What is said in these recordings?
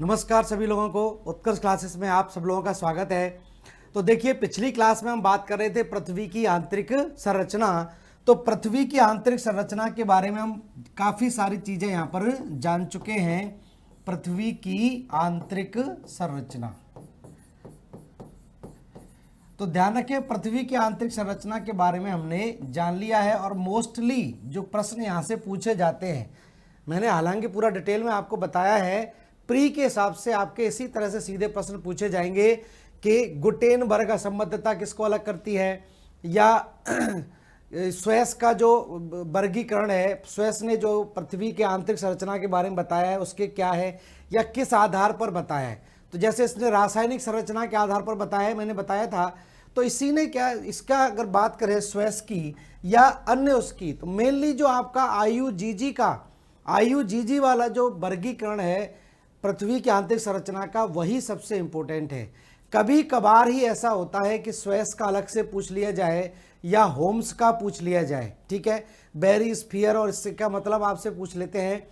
नमस्कार सभी लोगों को, उत्कर्ष क्लासेस में आप सब लोगों का स्वागत है। तो देखिए, पिछली क्लास में हम बात कर रहे थे पृथ्वी की आंतरिक संरचना। तो पृथ्वी की आंतरिक संरचना के बारे में हम काफ़ी सारी चीज़ें यहाँ पर जान चुके हैं। पृथ्वी की आंतरिक संरचना, तो ध्यान रखें, पृथ्वी की आंतरिक संरचना के बारे में हमने जान लिया है। और मोस्टली जो प्रश्न यहाँ से पूछे जाते हैं, मैंने हालांकि पूरा डिटेल में आपको बताया है, प्री के हिसाब से आपके इसी तरह से सीधे प्रश्न पूछे जाएंगे कि गुटेनबर्ग असंबद्धता किसको अलग करती है, या स्वेस का जो वर्गीकरण है, स्वेस ने जो पृथ्वी के आंतरिक संरचना के बारे में बताया है उसके क्या है, या किस आधार पर बताया है। तो जैसे इसने रासायनिक संरचना के आधार पर बताया है, मैंने बताया था, तो इसी ने क्या, इसका अगर बात करें स्वेस की या अन्य उसकी, तो मेनली जो आपका आईयूजीजी वाला जो वर्गीकरण है पृथ्वी की आंतरिक संरचना का, वही सबसे इंपॉर्टेंट है। कभी कभार ही ऐसा होता है कि स्वेस का अलग से पूछ लिया जाए या होम्स का पूछ लिया जाए, ठीक है, बेरी स्फीयर और इससे क्या मतलब आपसे पूछ लेते हैं,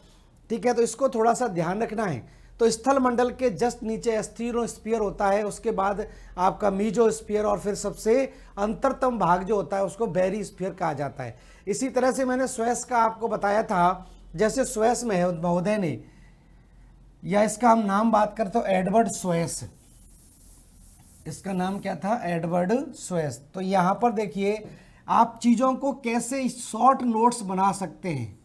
ठीक है। तो इसको थोड़ा सा ध्यान रखना है। तो स्थल मंडल के जस्ट नीचे एस्थीरोस्फीयर होता है, उसके बाद आपका मीजोस्फीयर, और फिर सबसे अंतरतम भाग जो होता है उसको बेरी स्फीयर कहा जाता है। इसी तरह से मैंने स्वेस का आपको बताया था, जैसे स्वेस महोदय ने, या इसका हम नाम बात करते हो एडवर्ड स्वेस, इसका नाम क्या था, एडवर्ड स्वेस। तो यहां पर देखिए आप चीजों को कैसे शॉर्ट नोट्स बना सकते हैं।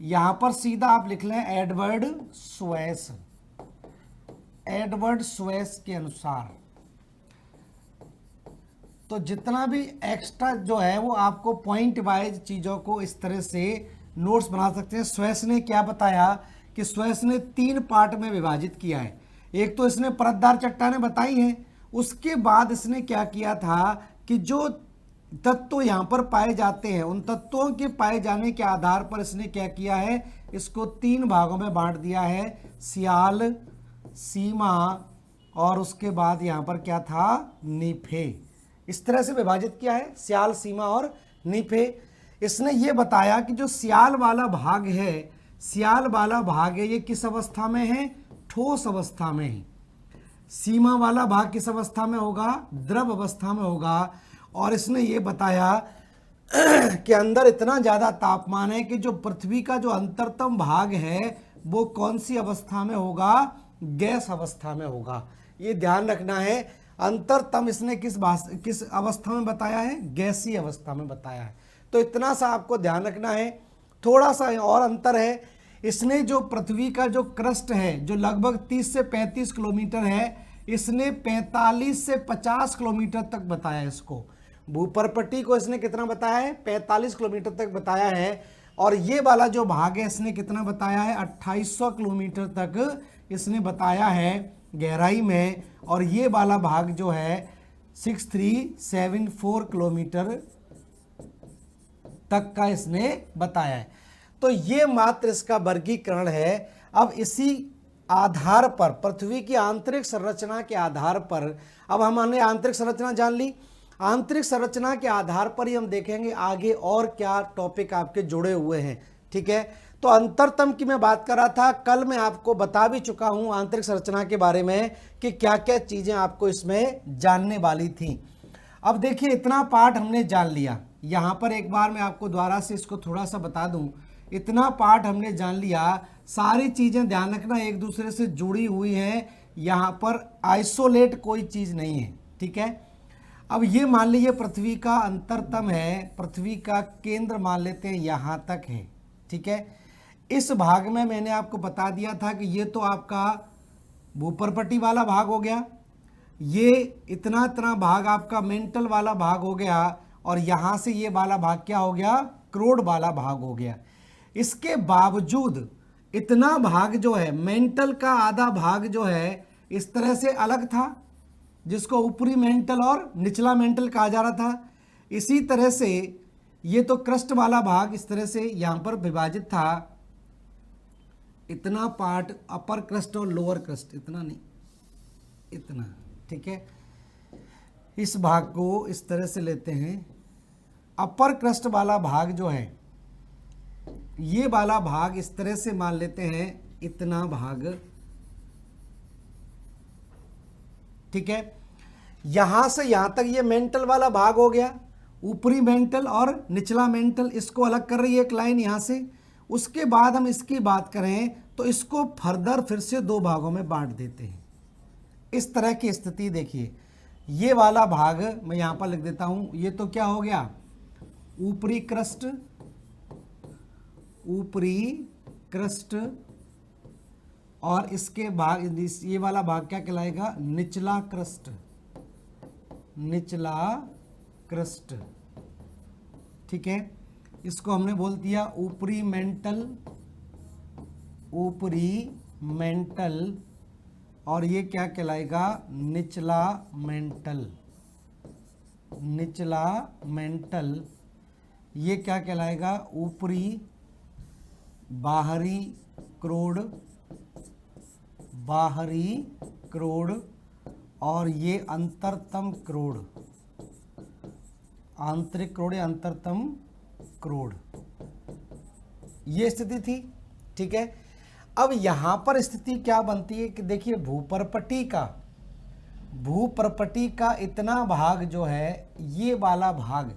यहां पर सीधा आप लिख लें एडवर्ड स्वेस के अनुसार। तो जितना भी एक्स्ट्रा जो है वो आपको पॉइंट वाइज चीजों को इस तरह से नोट्स बना सकते हैं। स्वेस ने क्या बताया कि स्वेस ने 3 पार्ट में विभाजित किया है। एक तो इसने परतदार चट्टानें बताई हैं, उसके बाद इसने क्या किया था कि जो तत्व यहाँ पर पाए जाते हैं, उन तत्वों के पाए जाने के आधार पर इसने क्या किया है, इसको 3 भागों में बांट दिया है, सियाल, सीमा और उसके बाद यहाँ पर क्या था, नीफे। इस तरह से विभाजित किया है, सियाल, सीमा और नीफे। इसने ये बताया कि जो सियाल वाला भाग है, ये किस अवस्था में है, ठोस अवस्था में है। सीमा वाला भाग किस अवस्था में होगा, द्रव अवस्था में होगा। और इसने ये बताया कि अंदर इतना ज़्यादा तापमान है कि जो पृथ्वी का जो अंतरतम भाग है वो कौन सी अवस्था में होगा, गैस अवस्था में होगा। ये ध्यान रखना है, अंतरतम इसने किस अवस्था में बताया है, गैसीय अवस्था में बताया है। तो इतना सा आपको ध्यान रखना है। थोड़ा सा और अंतर है, इसने जो पृथ्वी का जो क्रस्ट है जो लगभग 30 से 35 किलोमीटर है, इसने 45 से 50 किलोमीटर तक बताया है इसको। भूपर्पट्टी को इसने कितना बताया है, 45 किलोमीटर तक बताया है। और ये वाला जो भाग है इसने कितना बताया है, 2800 किलोमीटर तक इसने बताया है गहराई में। और ये वाला भाग जो है 6374 किलोमीटर तक का इसने बताया है। तो ये मात्र इसका वर्गीकरण है। अब इसी आधार पर, पृथ्वी की आंतरिक संरचना के आधार पर, अब हमने आंतरिक संरचना जान ली। आंतरिक संरचना के आधार पर ही हम देखेंगे आगे और क्या टॉपिक आपके जुड़े हुए हैं, ठीक है। तो अंतरतम की मैं बात कर रहा था, कल मैं आपको बता भी चुका हूं आंतरिक संरचना के बारे में कि क्या क्या चीजें आपको इसमें जानने वाली थी। अब देखिए, इतना पार्ट हमने जान लिया। यहां पर एक बार मैं आपको दोबारा से इसको थोड़ा सा बता दूं, इतना पार्ट हमने जान लिया। सारी चीजें ध्यान रखना एक दूसरे से जुड़ी हुई हैं, यहां पर आइसोलेट कोई चीज नहीं है, ठीक है। अब ये मान लीजिए पृथ्वी का अंतरतम है, पृथ्वी का केंद्र मान लेते हैं यहां तक है, ठीक है। इस भाग में मैंने आपको बता दिया था कि ये तो आपका भूपर्पट्टी वाला भाग हो गया, ये इतना भाग आपका मेंटल वाला भाग हो गया, और यहां से ये वाला भाग क्या हो गया, क्रोड वाला भाग हो गया। इसके बावजूद इतना भाग जो है, मेंटल का आधा भाग जो है इस तरह से अलग था, जिसको ऊपरी मेंटल और निचला मेंटल कहा जा रहा था। इसी तरह से ये तो क्रस्ट वाला भाग इस तरह से यहां पर विभाजित था। इतना पार्ट अपर क्रस्ट और लोअर क्रस्ट, इतना नहीं, इतना, ठीक है। इस भाग को इस तरह से लेते हैं। अपर क्रस्ट वाला भाग जो है, ये वाला भाग इस तरह से मान लेते हैं, इतना भाग ठीक है। यहां से यहां तक ये मेंटल वाला भाग हो गया, ऊपरी मेंटल और निचला मेंटल, इसको अलग कर रही है एक लाइन यहां से। उसके बाद हम इसकी बात करें तो इसको फर्दर फिर से दो भागों में बांट देते हैं। इस तरह की स्थिति देखिए, ये वाला भाग मैं यहां पर लिख देता हूं, ये तो क्या हो गया, ऊपरी क्रस्ट, ऊपरी क्रस्ट, और इसके भाग, ये वाला भाग क्या कहलाएगा, निचला क्रस्ट, निचला क्रस्ट, ठीक है। इसको हमने बोल दिया ऊपरी मेंटल, ऊपरी मेंटल, और ये क्या कहलाएगा, निचला मेंटल, निचला मेंटल। ये क्या कहलाएगा, ऊपरी बाहरी क्रोड, बाहरी क्रोड, और ये अंतरतम क्रोड, आंतरिक क्रोड या अंतरतम क्रोड। ये स्थिति थी, ठीक है। अब यहां पर स्थिति क्या बनती है कि देखिए, भूपर्पटी का इतना भाग जो है, ये वाला भाग,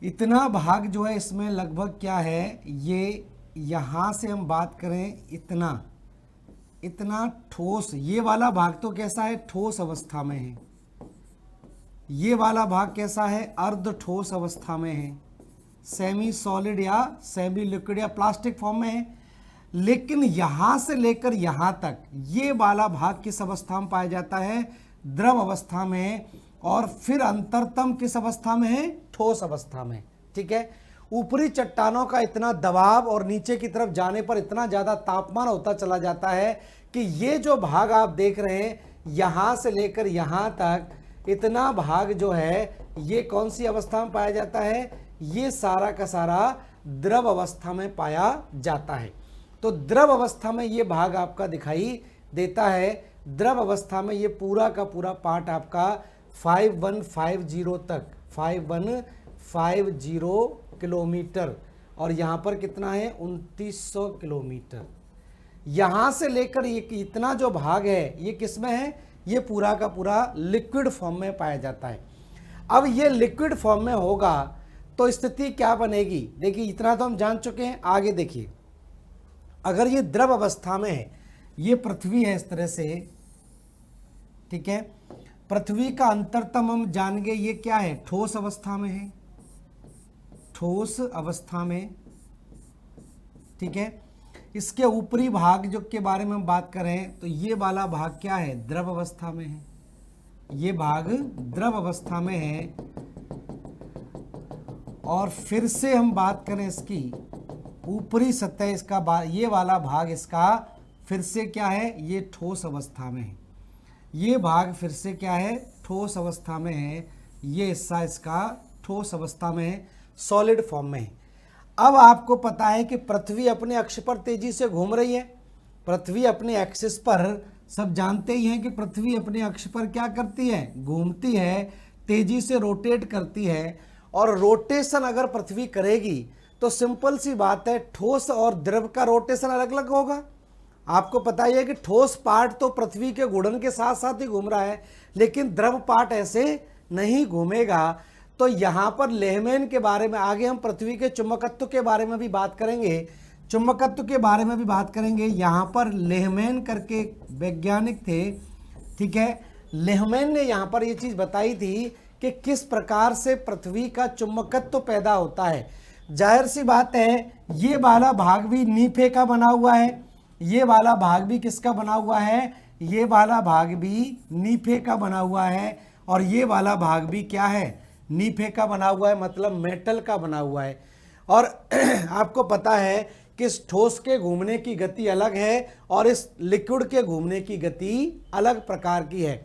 इतना भाग जो है, इसमें लगभग क्या है, ये यहां से हम बात करें, इतना ठोस, ये वाला भाग तो कैसा है, ठोस अवस्था में है। ये वाला भाग कैसा है, अर्ध ठोस अवस्था में है, सेमी सॉलिड या सेमी लिक्विड या प्लास्टिक फॉर्म में है। लेकिन यहां से लेकर यहां तक ये वाला भाग किस अवस्था में पाया जाता है, द्रव अवस्था में, और फिर अंतरतम किस अवस्था में है, ठोस अवस्था में, ठीक है। ऊपरी चट्टानों का इतना दबाव और नीचे की तरफ जाने पर इतना ज्यादा तापमान होता चला जाता है कि ये जो भाग आप देख रहे हैं, यहां से लेकर यहां तक इतना भाग जो है, ये कौन सी अवस्था में पाया जाता है, ये सारा का सारा द्रव अवस्था में पाया जाता है। तो द्रव अवस्था में ये भाग आपका दिखाई देता है। द्रव अवस्था में ये पूरा का पूरा पार्ट आपका 5150 तक, 5150 किलोमीटर, और यहाँ पर कितना है, 2900 किलोमीटर। यहाँ से लेकर ये इतना जो भाग है, ये किस में है, ये पूरा का पूरा लिक्विड फॉर्म में पाया जाता है। अब ये लिक्विड फॉर्म में होगा तो स्थिति क्या बनेगी, देखिए इतना तो हम जान चुके हैं। आगे देखिए, अगर ये द्रव अवस्था में है, ये पृथ्वी है इस तरह से, ठीक है। पृथ्वी का अंतरतम हम जान गए, ये क्या है, ठोस अवस्था में है, ठोस अवस्था में, ठीक है। इसके ऊपरी भाग जो के बारे में हम बात करें तो ये वाला भाग क्या है, द्रव अवस्था में है, ये भाग द्रव अवस्था में है। और फिर से हम बात करें इसकी ऊपरी सतह, इसका ये वाला भाग इसका फिर से क्या है, ये ठोस अवस्था में है, ये भाग फिर से क्या है, ठोस अवस्था में है, ये हिस्सा इसका ठोस अवस्था में है, सॉलिड फॉर्म में है। अब आपको पता है कि पृथ्वी अपने अक्ष पर तेजी से घूम रही है। पृथ्वी अपने एक्सिस पर, सब जानते ही हैं कि पृथ्वी अपने अक्ष पर क्या करती है, घूमती है, तेजी से रोटेट करती है। और रोटेशन अगर पृथ्वी करेगी तो सिंपल सी बात है, ठोस और द्रव का रोटेशन अलग अलग होगा। आपको पता ही है कि ठोस पार्ट तो पृथ्वी के घूर्णन के साथ साथ ही घूम रहा है, लेकिन द्रव पार्ट ऐसे नहीं घूमेगा। तो यहाँ पर लेहमैन के बारे में, आगे हम पृथ्वी के चुंबकत्व के बारे में भी बात करेंगे, चुंबकत्व के बारे में भी बात करेंगे। यहाँ पर लेहमैन करके वैज्ञानिक थे, ठीक है। लेहमैन ने यहाँ पर ये चीज़ बताई थी कि किस प्रकार से पृथ्वी का चुंबकत्व पैदा होता है। जाहिर सी बात है, ये वाला भाग भी नीफे का बना हुआ है, ये वाला भाग भी किसका बना हुआ है, ये वाला भाग भी नीफे का बना हुआ है, और ये वाला भाग भी क्या है, नीफे का बना हुआ है, मतलब मेटल का बना हुआ है। और आपको पता है कि इस ठोस के घूमने की गति अलग है और इस लिक्विड के घूमने की गति अलग प्रकार की है।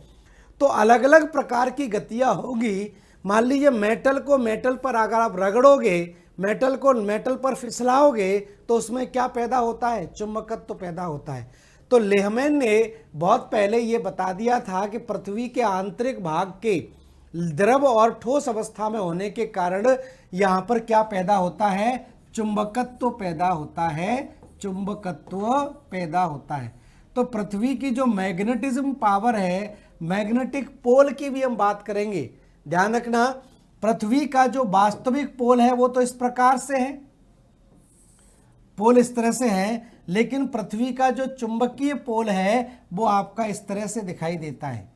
तो अलग अलग प्रकार की गतियां होगी। मान लीजिए मेटल को मेटल पर अगर आप रगड़ोगे, मेटल को मेटल पर फिसलाओगे, तो उसमें क्या पैदा होता है, चुंबकत्व पैदा होता है। तो लेहमैन ने बहुत पहले ये बता दिया था कि पृथ्वी के आंतरिक भाग के द्रव और ठोस अवस्था में होने के कारण यहाँ पर क्या पैदा होता है, चुंबकत्व पैदा होता है, चुंबकत्व पैदा होता है। तो पृथ्वी की जो मैग्नेटिज्म पावर है, मैग्नेटिक पोल की भी हम बात करेंगे। ध्यान रखना, पृथ्वी का जो वास्तविक पोल है वो तो इस प्रकार से है, पोल इस तरह से है, लेकिन पृथ्वी का जो चुंबकीय पोल है वो आपका इस तरह से दिखाई देता है।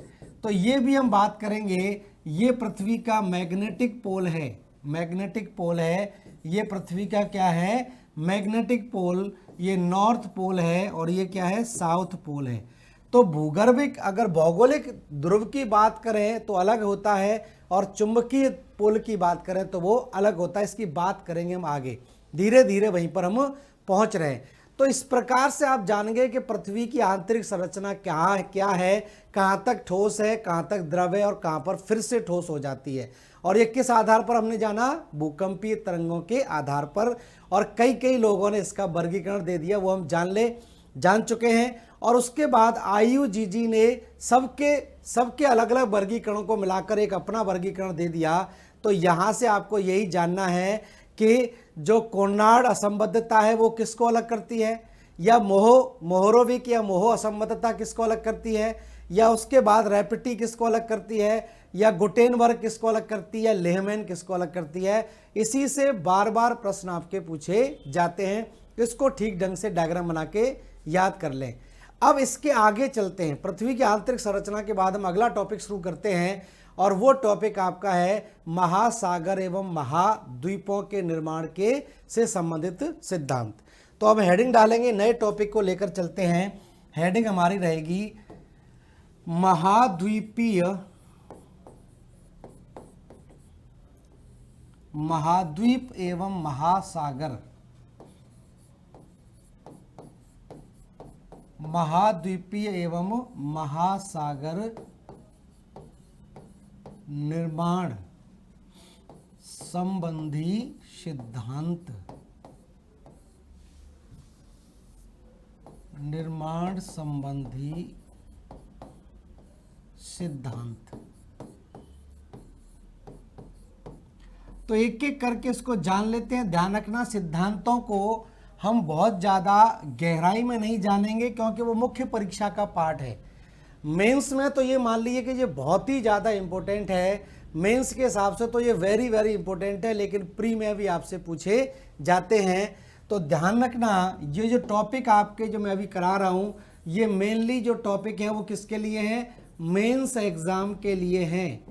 तो ये भी हम बात करेंगे। ये पृथ्वी का मैग्नेटिक पोल है, मैग्नेटिक पोल है, ये पृथ्वी का क्या है, मैग्नेटिक पोल। ये नॉर्थ पोल है और ये क्या है, साउथ पोल है। तो भूगर्भिक अगर भौगोलिक ध्रुव की बात करें तो अलग होता है, और चुंबकीय पोल की बात करें तो वो अलग होता है। इसकी बात करेंगे हम आगे, धीरे धीरे वहीं पर हम पहुंच रहे हैं। तो इस प्रकार से आप जानेंगे कि पृथ्वी की आंतरिक संरचना क्या है, कहाँ तक ठोस है, कहाँ तक द्रव है और कहाँ पर फिर से ठोस हो जाती है। और ये किस आधार पर हमने जाना, भूकंपीय तरंगों के आधार पर। और कई लोगों ने इसका वर्गीकरण दे दिया, वो हम जान चुके हैं। और उसके बाद IUGG ने सबके अलग अलग वर्गीकरणों को मिलाकर एक अपना वर्गीकरण दे दिया। तो यहाँ से आपको यही जानना है कि जो कोनार्ड असंबद्धता है वो किसको अलग करती है, या मोहोरोविक या मोहो असंबद्धता किसको अलग करती है, या उसके बाद रैपिटी किसको अलग करती है, या गुटेनबर्ग किसको अलग करती है, लेहमैन किसको अलग करती है। इसी से बार बार प्रश्न आपके पूछे जाते हैं। इसको ठीक ढंग से डायग्राम बना के याद कर लें। अब इसके आगे चलते हैं। पृथ्वी की आंतरिक संरचना के बाद हम अगला टॉपिक शुरू करते हैं, और वो टॉपिक आपका है महासागर एवं महाद्वीपों के निर्माण के से संबंधित सिद्धांत। तो अब हेडिंग डालेंगे, नए टॉपिक को लेकर चलते हैं। हेडिंग हमारी रहेगी महाद्वीप एवं महासागर, महाद्वीपीय एवं महासागर निर्माण संबंधी सिद्धांत, निर्माण संबंधी सिद्धांत। तो एक एक करके इसको जान लेते हैं। ध्यान रखना, सिद्धांतों को हम बहुत ज़्यादा गहराई में नहीं जानेंगे क्योंकि वो मुख्य परीक्षा का पार्ट है। मेंस में तो ये मान लीजिए कि ये बहुत ही ज़्यादा इम्पोर्टेंट है, मेंस के हिसाब से तो ये वेरी वेरी इंपॉर्टेंट है, लेकिन प्री में भी आपसे पूछे जाते हैं। तो ध्यान रखना, ये जो टॉपिक आपके जो मैं अभी करा रहा हूँ, ये मेनली जो टॉपिक है वो किसके लिए हैं, मेंस एग्ज़ाम के लिए हैं।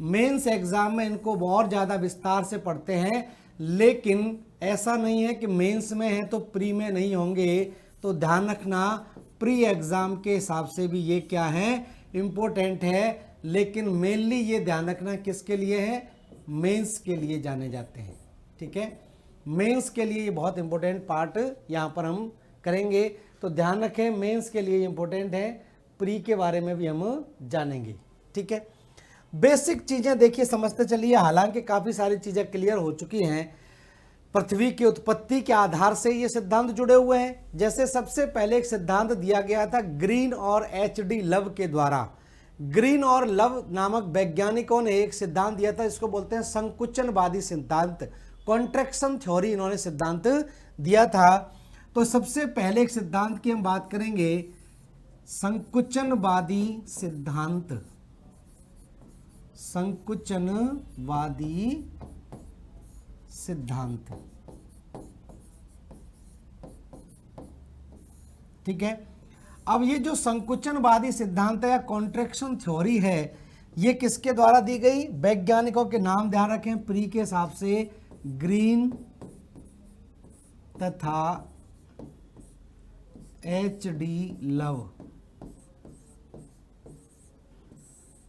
मेंस एग्ज़ाम में इनको बहुत ज़्यादा विस्तार से पढ़ते हैं, लेकिन ऐसा नहीं है कि मेंस में है तो प्री में नहीं होंगे। तो ध्यान रखना, प्री एग्ज़ाम के हिसाब से भी ये क्या है, इम्पोर्टेंट है, लेकिन मेनली ये ध्यान रखना किसके लिए है, मेंस के लिए जाने जाते हैं। ठीक है, मेंस के लिए ये बहुत इंपॉर्टेंट पार्ट यहाँ पर हम करेंगे। तो ध्यान रखें, मेंस के लिए इम्पोर्टेंट है, प्री के बारे में भी हम जानेंगे। ठीक है, बेसिक चीज़ें देखिए समझते चलिए। हालांकि काफ़ी सारी चीज़ें क्लियर हो चुकी हैं। पृथ्वी की उत्पत्ति के आधार से ये सिद्धांत जुड़े हुए हैं। जैसे सबसे पहले एक सिद्धांत दिया गया था ग्रीन और HD लव के द्वारा। ग्रीन और लव नामक वैज्ञानिकों ने एक सिद्धांत दिया था, इसको बोलते हैं संकुचनवादी सिद्धांत, कॉन्ट्रैक्शन थ्योरी इन्होंने सिद्धांत दिया था। तो सबसे पहले एक सिद्धांत की हम बात करेंगे, संकुचनवादी सिद्धांत। संकुचनवादी सिद्धांत, ठीक है। अब ये जो संकुचनवादी सिद्धांत है या कॉन्ट्रैक्शन थ्योरी है, ये किसके द्वारा दी गई, वैज्ञानिकों के नाम ध्यान रखें प्री के हिसाब से, ग्रीन तथा HD लव।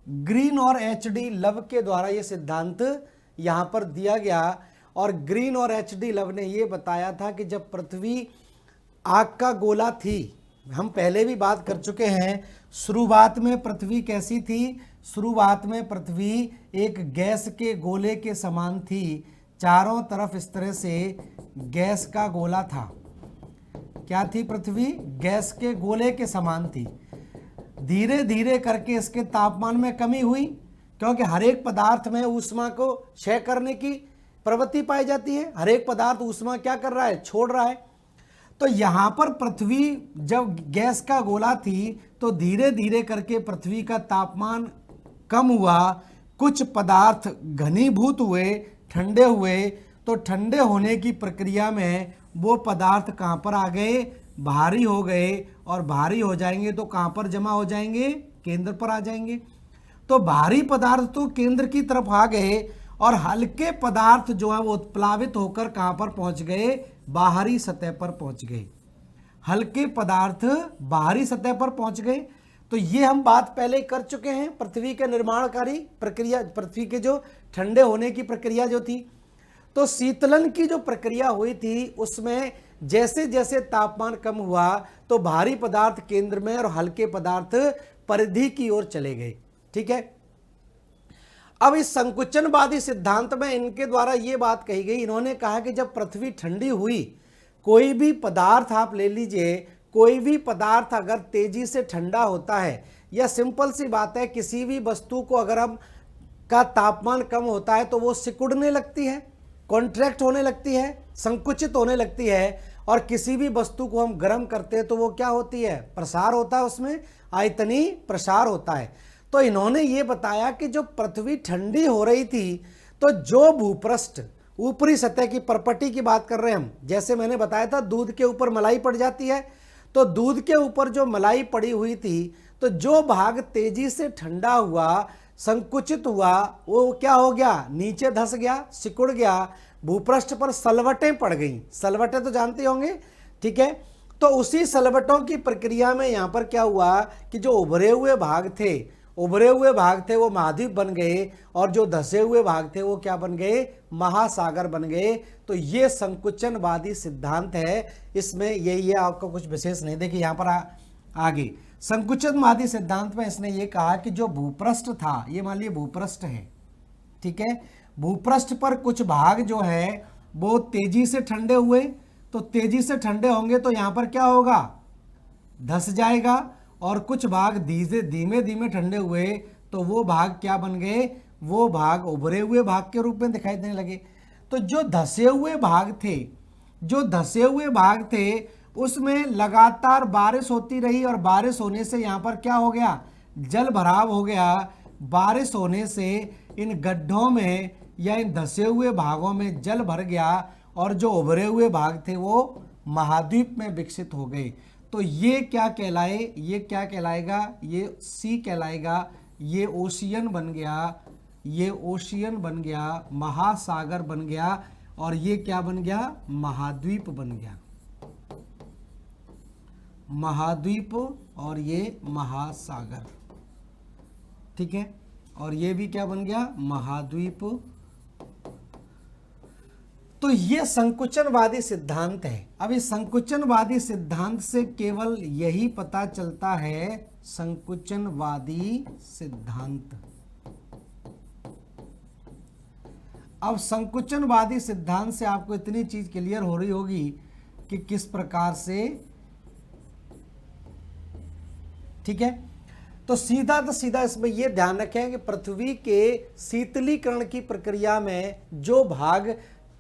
ग्रीन और HD लव के द्वारा ये सिद्धांत यहां पर दिया गया। और ग्रीन और HD लव ने ये बताया था कि जब पृथ्वी आग का गोला थी, हम पहले भी बात कर चुके हैं, शुरुआत में पृथ्वी कैसी थी, शुरुआत में पृथ्वी एक गैस के गोले के समान थी, चारों तरफ इस तरह से गैस का गोला था। क्या थी पृथ्वी, गैस के गोले के समान थी। धीरे धीरे करके इसके तापमान में कमी हुई, क्योंकि हर एक पदार्थ में ऊष्मा को क्षय करने की प्रवृत्ति पाई जाती है। हर एक पदार्थ ऊष्मा क्या कर रहा है, छोड़ रहा है। तो यहां पर पृथ्वी जब गैस का गोला थी तो धीरे धीरे करके पृथ्वी का तापमान कम हुआ, कुछ पदार्थ घनीभूत हुए, ठंडे हुए। तो ठंडे होने की प्रक्रिया में वो पदार्थ कहां पर आ गए, भारी हो गए, और भारी हो जाएंगे तो कहां पर जमा हो जाएंगे, केंद्र पर आ जाएंगे। तो भारी पदार्थ तो केंद्र की तरफ आ गए और हल्के पदार्थ जो है वो उत्प्लावित होकर कहां पर पहुंच गए, बाहरी सतह पर पहुंच गए। हल्के पदार्थ बाहरी सतह पर पहुंच गए। तो ये हम बात पहले कर चुके हैं, पृथ्वी के निर्माणकारी प्रक्रिया, पृथ्वी के जो ठंडे होने की प्रक्रिया जो थी। तो शीतलन की जो प्रक्रिया हुई थी उसमें जैसे जैसे तापमान कम हुआ तो भारी पदार्थ केंद्र में और हल्के पदार्थ परिधि की ओर चले गए। ठीक है। अब इस संकुचनवादी सिद्धांत में इनके द्वारा यह बात कही गई, इन्होंने कहा कि जब पृथ्वी ठंडी हुई, कोई भी पदार्थ आप ले लीजिए, कोई भी पदार्थ अगर तेजी से ठंडा होता है, या सिंपल सी बात है, किसी भी वस्तु को अगर हम का तापमान कम होता है तो वो सिकुड़ने लगती है, कॉन्ट्रैक्ट होने लगती है, संकुचित होने लगती है। और किसी भी वस्तु को हम गर्म करते हैं तो वो क्या होती है, प्रसार होता है, उसमें आयतनी प्रसार होता है। तो इन्होंने ये बताया कि जो पृथ्वी ठंडी हो रही थी तो जो भूपृष्ठ ऊपरी सतह की प्रॉपर्टी की बात कर रहे हैं हम, जैसे मैंने बताया था दूध के ऊपर मलाई पड़ जाती है, तो दूध के ऊपर जो मलाई पड़ी हुई थी तो जो भाग तेजी से ठंडा हुआ, संकुचित हुआ, वो क्या हो गया, नीचे धंस गया, सिकुड़ गया, भूपृष्ठ पर सलवटें पड़ गई। सलवटें तो जानते होंगे, ठीक है। तो उसी सलवटों की प्रक्रिया में यहां पर क्या हुआ कि जो उभरे हुए भाग थे वो महाद्वीप बन गए, और जो धसे हुए भाग थे वो क्या बन गए, महासागर बन गए। तो ये संकुचनवादी सिद्धांत है, इसमें ये आपको कुछ विशेष नहीं। देखिए यहां पर आगे संकुचनवादी सिद्धांत में इसने ये कहा कि जो भूपृष्ठ था, ये मान लीजिए भूपृष्ठ है, ठीक है, भूपृष्ठ पर कुछ भाग जो है वो तेजी से ठंडे हुए, तो तेजी से ठंडे होंगे तो यहां पर क्या होगा, धस जाएगा, और कुछ भाग धीमे धीमे ठंडे हुए तो वो भाग क्या बन गए, वो भाग उभरे हुए भाग के रूप में दिखाई देने लगे। तो जो धसे हुए भाग थे उसमें लगातार बारिश होती रही, और बारिश होने से यहाँ पर क्या हो गया, जल भराव हो गया। बारिश होने से इन गड्ढों में या इन धसे हुए भागों में जल भर गया, और जो उभरे हुए भाग थे वो महाद्वीप में विकसित हो गए। तो ये क्या कहलाए, ये क्या कहलाएगा, ये सी कहलाएगा, ये ओशियन बन गया, ये ओशियन बन गया, महासागर बन गया, और ये क्या बन गया, महाद्वीप बन गया, महाद्वीप, और ये महासागर, ठीक है। और ये भी क्या बन गया, महाद्वीप। तो ये संकुचनवादी सिद्धांत है। अब इस संकुचनवादी सिद्धांत से केवल यही पता चलता है, संकुचनवादी सिद्धांत। अब संकुचनवादी सिद्धांत से आपको इतनी चीज क्लियर हो रही होगी कि किस प्रकार से, ठीक है। तो सीधा इसमें यह ध्यान रखें कि पृथ्वी के शीतलीकरण की प्रक्रिया में जो भाग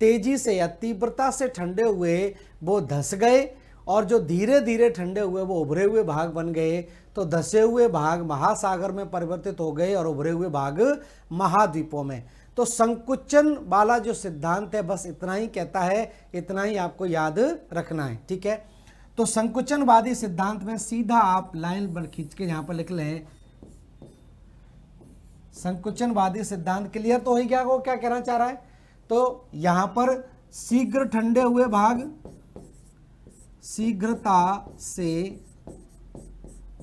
तेजी से या तीव्रता से ठंडे हुए वो धस गए, और जो धीरे धीरे ठंडे हुए वो उभरे हुए भाग बन गए। तो धसे हुए भाग महासागर में परिवर्तित हो गए और उभरे हुए भाग महाद्वीपों में। तो संकुचन वाला जो सिद्धांत है बस इतना ही कहता है, इतना ही आपको याद रखना है, ठीक है। तो संकुचनवादी सिद्धांत में सीधा आप लाइन पर खींच के यहां पर लिख लें, संकुचनवादी सिद्धांत क्लियर तो हो गया, वो क्या कहना चाह रहा है। तो यहां पर शीघ्र ठंडे हुए भाग, शीघ्रता से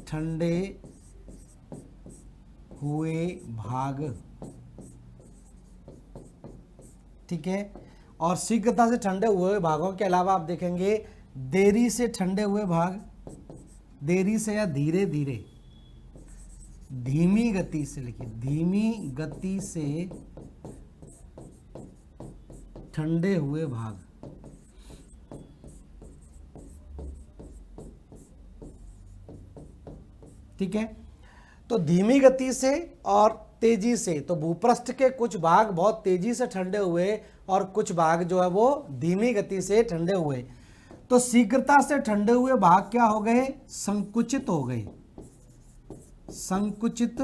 ठंडे हुए भाग, ठीक है। और शीघ्रता से ठंडे हुए भागों के अलावा आप देखेंगे देरी से ठंडे हुए भाग, देरी से या धीरे धीरे, धीमी गति से, लिखिए धीमी गति से ठंडे हुए भाग, ठीक है। तो धीमी गति से और तेजी से, तो भूपृष्ठ के कुछ भाग बहुत तेजी से ठंडे हुए और कुछ भाग जो है वो धीमी गति से ठंडे हुए। तो शीघ्रता से ठंडे हुए भाग क्या हो गए, संकुचित हो गए, संकुचित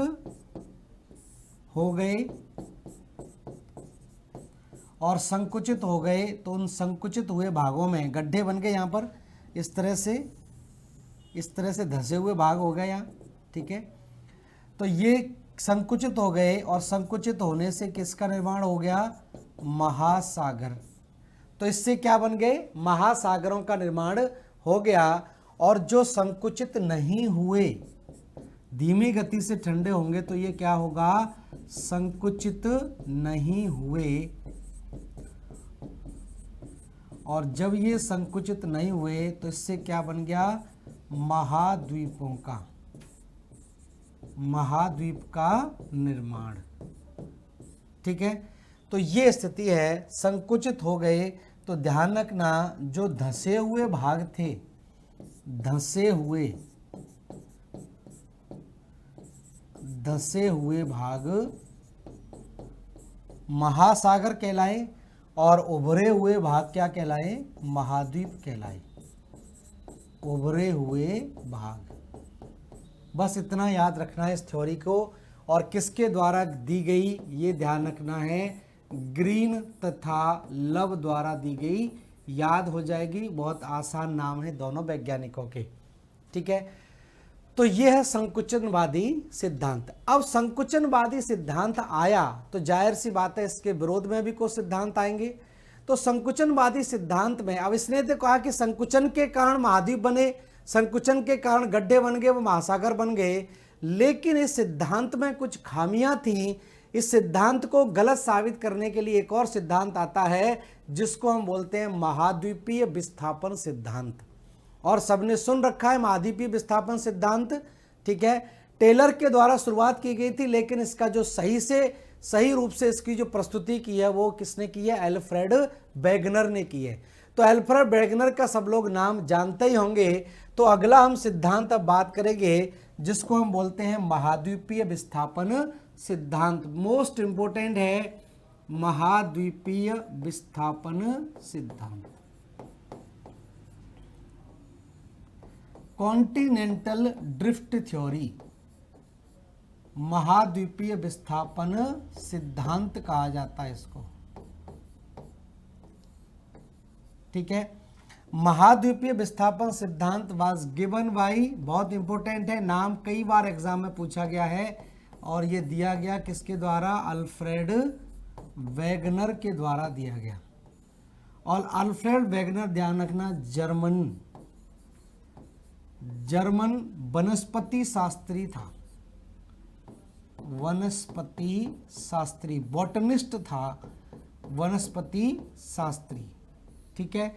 हो गए। और संकुचित हो गए तो उन संकुचित हुए भागों में गड्ढे बन गए, यहाँ पर इस तरह से धंसे हुए भाग हो गए यहाँ, ठीक है। तो ये संकुचित हो गए और संकुचित होने से किसका निर्माण हो गया, महासागर। तो इससे क्या बन गए, महासागरों का निर्माण हो गया। और जो संकुचित नहीं हुए, धीमी गति से ठंडे होंगे तो ये क्या होगा, संकुचित नहीं हुए। और जब ये संकुचित नहीं हुए तो इससे क्या बन गया, महाद्वीपों का, महाद्वीप का निर्माण, ठीक है। तो ये स्थिति है, संकुचित हो गए। तो ध्यान रखना, जो धंसे हुए भाग थे, धंसे हुए भाग महासागर कहलाए और उभरे हुए भाग क्या कहलाए, महाद्वीप कहलाए, उभरे हुए भाग। बस इतना याद रखना है इस थ्योरी को। और किसके द्वारा दी गई ये ध्यान रखना है, ग्रीन तथा लव द्वारा दी गई, याद हो जाएगी। बहुत आसान नाम है दोनों वैज्ञानिकों के, ठीक है। तो यह है संकुचनवादी सिद्धांत। अब संकुचनवादी सिद्धांत आया तो जाहिर सी बात है इसके विरोध में भी कुछ सिद्धांत आएंगे। तो संकुचनवादी सिद्धांत में अब इसने तो कहा कि संकुचन के कारण महाद्वीप बने, संकुचन के कारण गड्ढे बन गए, वो महासागर बन गए। लेकिन इस सिद्धांत में कुछ खामियां थी। इस सिद्धांत को गलत साबित करने के लिए एक और सिद्धांत आता है जिसको हम बोलते हैं महाद्वीपीय विस्थापन सिद्धांत। और सबने सुन रखा है महाद्वीपीय विस्थापन सिद्धांत, ठीक है। टेलर के द्वारा शुरुआत की गई थी, लेकिन इसका जो सही रूप से इसकी जो प्रस्तुति की है वो किसने की है, अल्फ्रेड वेगनर ने की है। तो अल्फ्रेड वेगनर का सब लोग नाम जानते ही होंगे। तो अगला हम सिद्धांत अब बात करेंगे जिसको हम बोलते हैं महाद्वीपीय विस्थापन सिद्धांत। मोस्ट इंपोर्टेंट है महाद्वीपीय विस्थापन सिद्धांत। कॉन्टिनेंटल ड्रिफ्ट थ्योरी, महाद्वीपीय विस्थापन सिद्धांत कहा जाता है इसको, ठीक है। महाद्वीपीय विस्थापन सिद्धांत वाज गिवन बाय, बहुत इंपॉर्टेंट है, नाम कई बार एग्जाम में पूछा गया है। और ये दिया गया किसके द्वारा, अल्फ्रेड वेगनर के द्वारा दिया गया। और अल्फ्रेड वेगनर ध्यान रखना जर्मन वनस्पति शास्त्री था, वनस्पति शास्त्री, बॉटनिस्ट था, वनस्पति शास्त्री, ठीक है।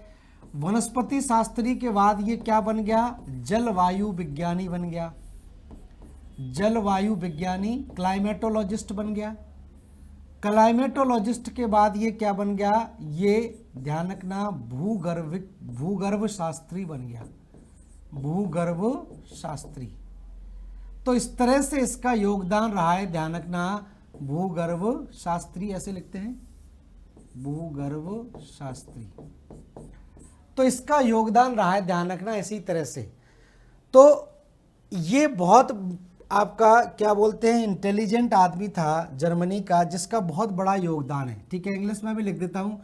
वनस्पति शास्त्री के बाद ये क्या बन गया, जलवायु विज्ञानी बन गया, जलवायु विज्ञानी, क्लाइमेटोलॉजिस्ट बन गया। क्लाइमेटोलॉजिस्ट के बाद ये क्या बन गया, ये ध्यान रखना भूगर्भ शास्त्री बन गया, भूगर्भ शास्त्री। तो इस तरह से इसका योगदान रहा है, ध्यान रखना, भूगर्भ शास्त्री ऐसे लिखते हैं, भूगर्भ शास्त्री। तो इसका योगदान रहा है, ध्यान रखना, इसी तरह से। तो ये बहुत आपका क्या बोलते हैं इंटेलिजेंट आदमी था जर्मनी का, जिसका बहुत बड़ा योगदान है, ठीक है। इंग्लिश में भी लिख देता हूँ।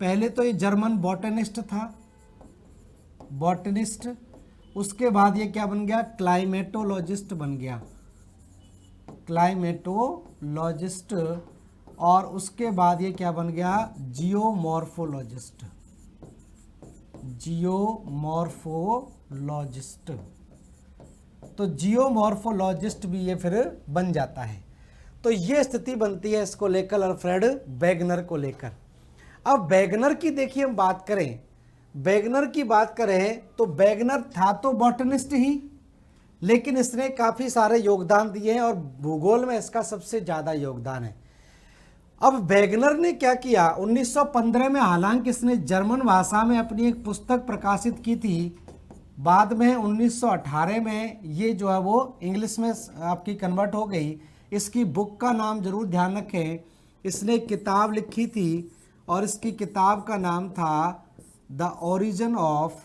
पहले तो ये जर्मन बॉटनिस्ट था, बॉटनिस्ट। उसके बाद ये क्या बन गया, क्लाइमेटोलॉजिस्ट बन गया, क्लाइमेटोलॉजिस्ट। और उसके बाद ये क्या बन गया, जियोमॉर्फोलॉजिस्ट, जियोमॉर्फोलॉजिस्ट। तो जियोमॉर्फोलॉजिस्ट भी ये फिर बन जाता है। तो ये स्थिति बनती है इसको लेकर, अल्फ्रेड वेगनर को लेकर। अब वेगनर की देखिए हम बात करें, वेगनर की बात करें तो वेगनर था तो बॉटनिस्ट ही, लेकिन इसने काफ़ी सारे योगदान दिए हैं और भूगोल में इसका सबसे ज़्यादा योगदान है। अब वेगनर ने क्या किया, 1915 में हालांकि इसने जर्मन भाषा में अपनी एक पुस्तक प्रकाशित की थी, बाद में 1918 में ये जो है वो इंग्लिश में आपकी कन्वर्ट हो गई। इसकी बुक का नाम जरूर ध्यान रखें, इसने किताब लिखी थी और इसकी किताब का नाम था the origin of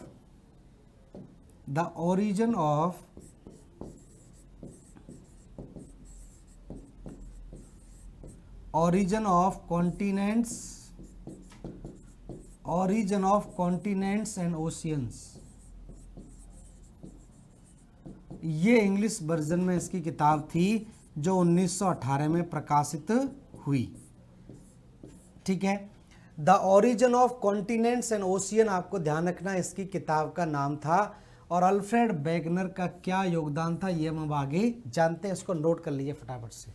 the origin of continents and oceans. ये इंग्लिश वर्जन में इसकी किताब थी जो 1918 में प्रकाशित हुई। ठीक है, the origin of continents and ocean, आपको ध्यान रखना इसकी किताब का नाम था। और अल्फ्रेड वेगनर का क्या योगदान था ये हम आगे जानते हैं, इसको नोट कर लीजिए फटाफट से।